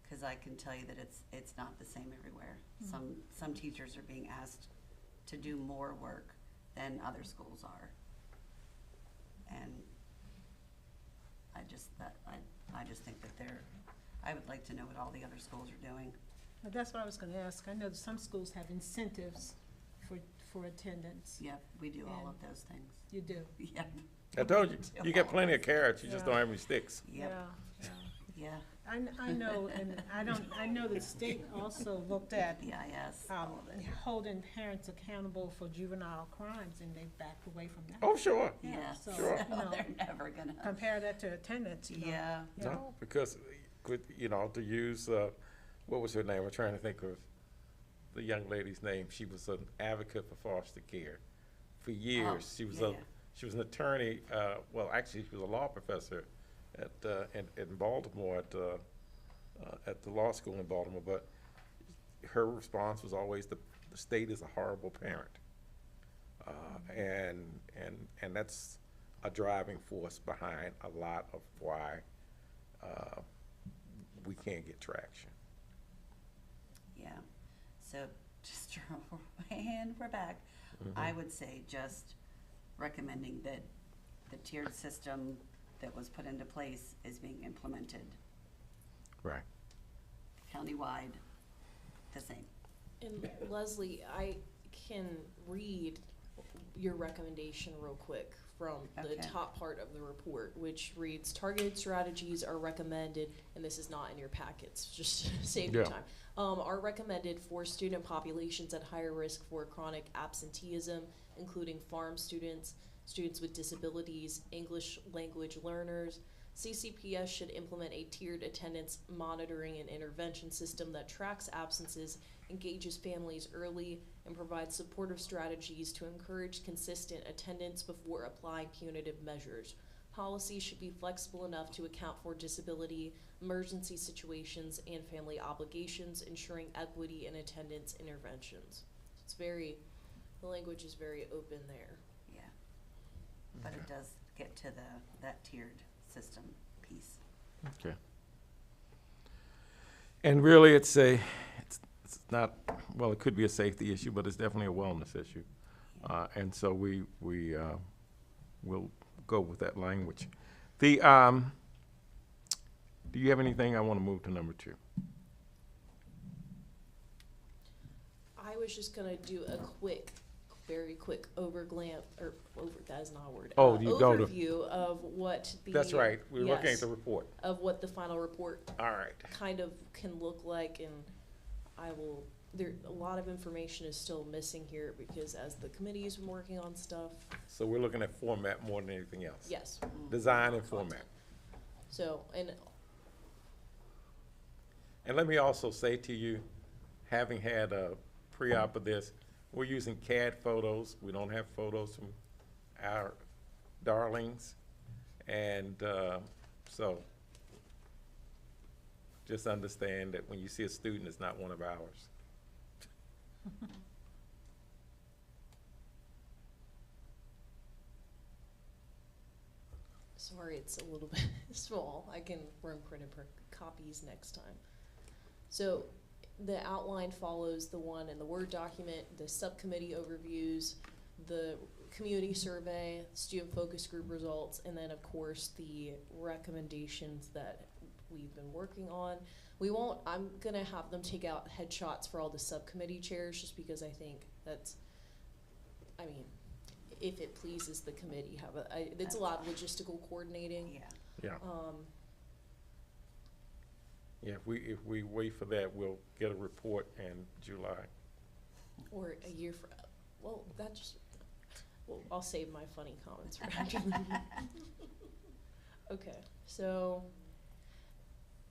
Because I can tell you that it's not the same everywhere. Some teachers are being asked to do more work than other schools are. And I just think that I would like to know what all the other schools are doing. But that's what I was gonna ask. I know that some schools have incentives for attendance. Yep, we do all of those things. You do? Yep. I told you, you get plenty of carrots, you just don't have any sticks. Yep, Yeah. yeah, I know, and I know the state also looked at BIS, all of it. holding parents accountable for juvenile crimes, and they backed away from that. Oh, sure. Yeah, so, Sure. you know, they're never gonna, compare that to attendance, you know. yeah. No, because, you know, to use, what was her name? I'm trying to think of the young lady's name. She was an advocate for foster care for years. She was yeah. she was an attorney, well, actually, she was a law professor in Baltimore at the law school in Baltimore, but her response was always the state is a horrible parent. And that's a driving force behind a lot of why we can't get traction. Yeah, so just, and we're back. I would say just recommending that the tiered system that was put into place is being implemented Right. countywide the same. And Leslie, I can read your recommendation real quick from the Okay. top part of the report, which reads, targeted strategies are recommended, and this is not in your packets, just save your Yeah. time, are recommended for student populations at higher risk for chronic absenteeism, including farm students, students with disabilities, English language learners. CCPS should implement a tiered attendance monitoring and intervention system that tracks absences, engages families early, and provides supportive strategies to encourage consistent attendance before applying punitive measures. Policy should be flexible enough to account for disability, emergency situations, and family obligations, ensuring equity in attendance interventions. It's very, the language is very open there. Yeah. But it does get to that tiered system piece. Okay. And really, it's not, well, it could be a safety issue, but it's definitely a wellness issue. And so we'll go with that language. Do you have anything? I want to move to number 2. I was just gonna do a very quick that is not a word. Oh, you go to- overview of what the. That's right. We're looking at yes, the report. of what the final report All right. kind of can look like, and a lot of information is still missing here because as the committee's been working on stuff, So we're looking at format more than anything else. yes. Design and format. So, and And let me also say to you, having had a pre-op of this, we're using CAD photos. We don't have photos from our darlings. And so just understand that when you see a student, it's not one of ours. sorry, it's a little bit small. I can room print and print copies next time. So the outline follows the one in the Word document, the subcommittee overviews, the community survey, student focus group results, and then of course the recommendations that we've been working on. I'm gonna have them take out headshots for all the subcommittee chairs just because I think if it pleases the committee, it's a lot of logistical coordinating. Yeah. Yeah. Yeah, if we wait for that, we'll get a report in July. Or a year for, I'll save my funny comments for after the meeting. Okay, so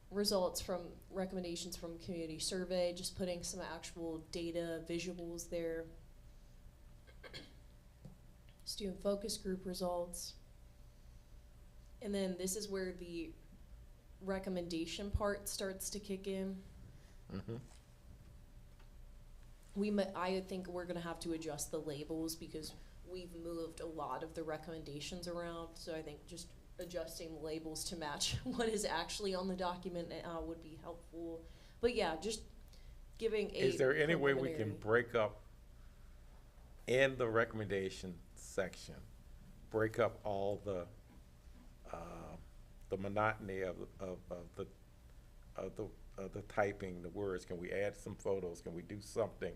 results from recommendations from community survey, just putting some actual data visuals there. Student focus group results. And then this is where the recommendation part starts to kick in. Mm-hmm. I think we're gonna have to adjust the labels because we've moved a lot of the recommendations around, so I think just adjusting the labels to match what is actually on the document would be helpful. But yeah, just giving a Is there any way we can preliminary- break up in the recommendation section, break up all the monotony of the typing, the words? Can we add some photos? Can we do something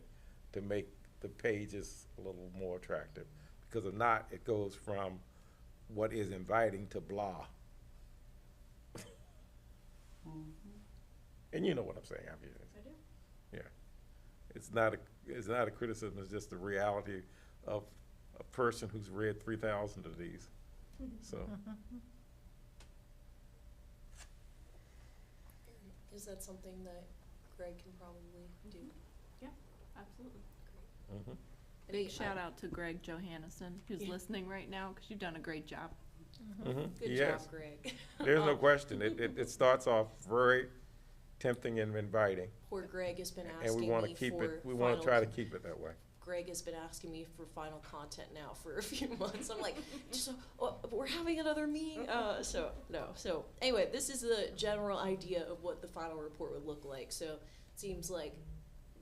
to make the pages a little more attractive? Because if not, it goes from what is inviting to blah. And you know what I'm saying. I do. Yeah. It's not a criticism, it's just the reality of a person who's read 3,000 of these. So, Is that something that Greg can probably do? Absolutely. mhm. Big shout out to Greg Johannesson, who's Yeah. listening right now, because you've done a great job. Mhm. Good Yes. job, Greg. There's no question. It starts off very tempting and inviting, Poor Greg has been and we asking want to me keep for it, we want to final try to keep it that way. Greg has been asking me for final content now for a few months. I'm like, we're having another meeting. So anyway, this is the general idea of what the final report would look like. So it seems like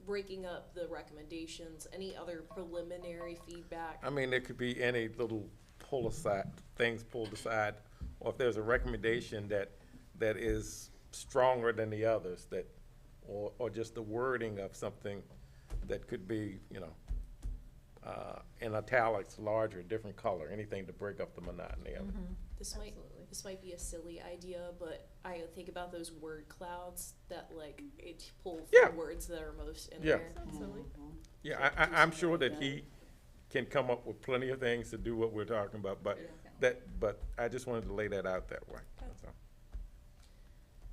breaking up the recommendations, any other preliminary feedback. I mean, there could be any little things pulled aside, or if there's a recommendation that is stronger than the others, or just the wording of something that could be, in italics, larger, different color, anything to break up the monotony of it. This might be a silly idea, but I think about those word clouds that it pull Yeah. the words that are most in Yeah. there. Yeah, I'm sure that he can come up with plenty of things to do what we're talking about, but I just wanted to lay that out that way. That's all.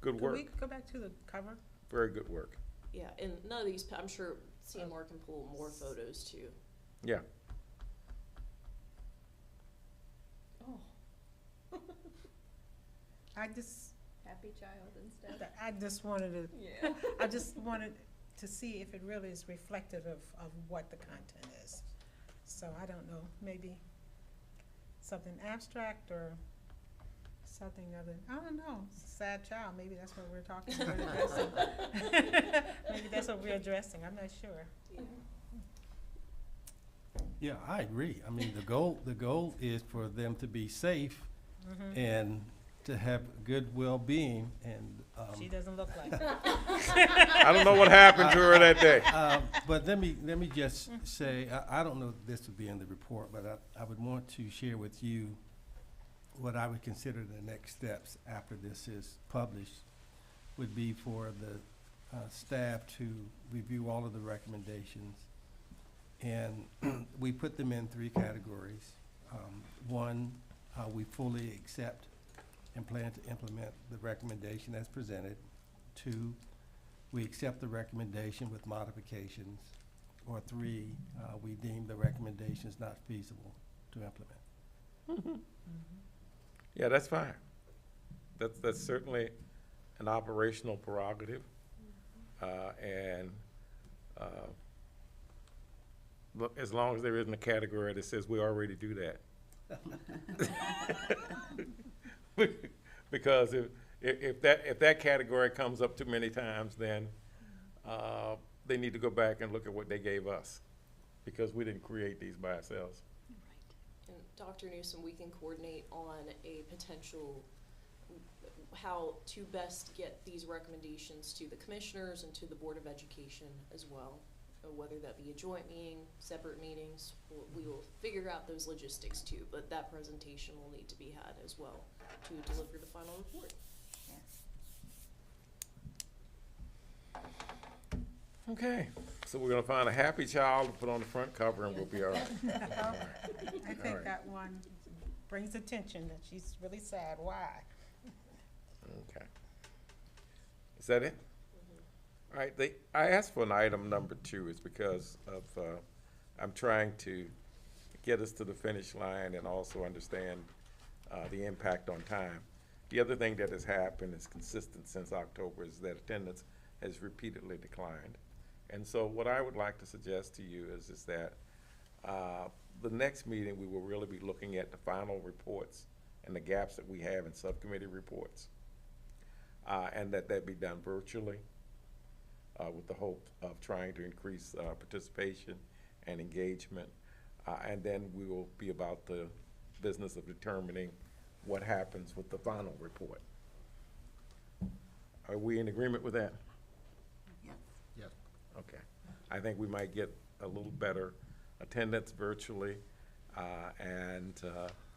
Good Could work, we go back to the cover? very good work. Yeah, and none of these, I'm sure CMR can pull more photos too. Yeah, Oh. I just Happy child and stuff. I just wanted to, Yeah. I just wanted to see if it really is reflective of what the content is. So I don't know, maybe something abstract or something other, I don't know, sad child, maybe that's what we're talking about addressing. Maybe that's what we're addressing, I'm not sure. Yeah. Yeah, I agree. I mean, the goal is for them to be safe and to have good well-being, and, She doesn't look like it. I don't know what happened to her that day. but let me just say, I don't know if this would be in the report, but I would want to share with you what I would consider the next steps after this is published, would be for the staff to review all of the recommendations. And we put them in 3 categories. One, we fully accept and plan to implement the recommendation as presented. 2, we accept the recommendation with modifications. Or 3, we deem the recommendations not feasible to implement. Yeah, that's fine. That's certainly an operational prerogative. Look, as long as there isn't a category that says we already do that. Because if that category comes up too many times, then they need to go back and look at what they gave us, because we didn't create these by ourselves. And Dr. Newsom, we can coordinate on a potential, how to best get these recommendations to the commissioners and to the Board of Education as well. Whether that be a joint meeting, separate meetings, we will figure out those logistics too, but that presentation will need to be had as well to deliver the final report. Okay, so we're gonna find a happy child to put on the front cover and we'll be all right. I think right. that one brings attention that she's really sad, why? Okay. Is that it? All right, I asked for an item number 2 is because of, I'm trying to get us to the finish line and also understand the impact on time. The other thing that has happened is consistent since October is that attendance has repeatedly declined. And so what I would like to suggest to you is that the next meeting, we will really be looking at the final reports and the gaps that we have in subcommittee reports. And that be done virtually. With the hope of trying to increase participation and engagement. And then we will be about the business of determining what happens with the final report. Are we in agreement with that? Yes. Yes. Okay. I think we might get a little better attendance virtually, and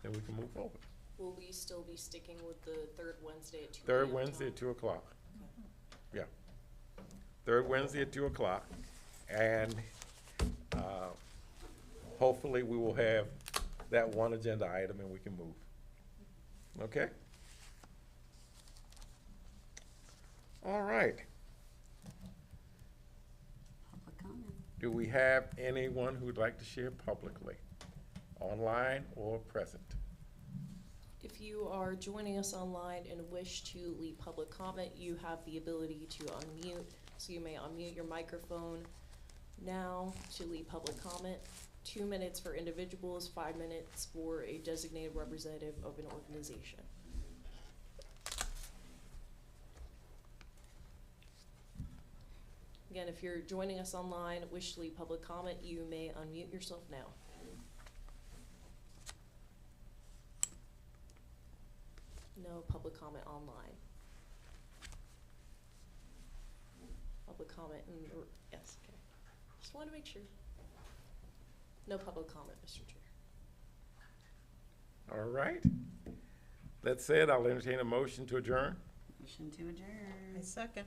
then we can move forward. Will we still be sticking with the 3rd Wednesday at 2 Third p.m. Wednesday time? at 2 o'clock. Yeah. 3rd Wednesday at 2 o'clock, and hopefully we will have that one agenda item and we can move. Okay? All right. Public comment. Do we have anyone who'd like to share publicly, online or present? If you are joining us online and wish to leave public comment, you have the ability to unmute. So you may unmute your microphone now to leave public comment. 2 minutes for individuals, 5 minutes for a designated representative of an organization. Again, if you're joining us online, wish to leave public comment, you may unmute yourself now. No public comment online. Public comment yes, okay. Just wanted to make sure. No public comment, Mr. Chair. All right. That said, I'll entertain a motion to adjourn. Motion to I adjourn. second.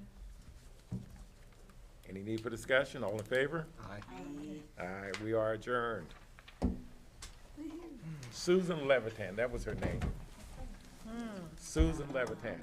Any need for discussion? All in favor? Aye. Aye. All right, we are adjourned. Susan Levitan, that was her name. Susan Levitan.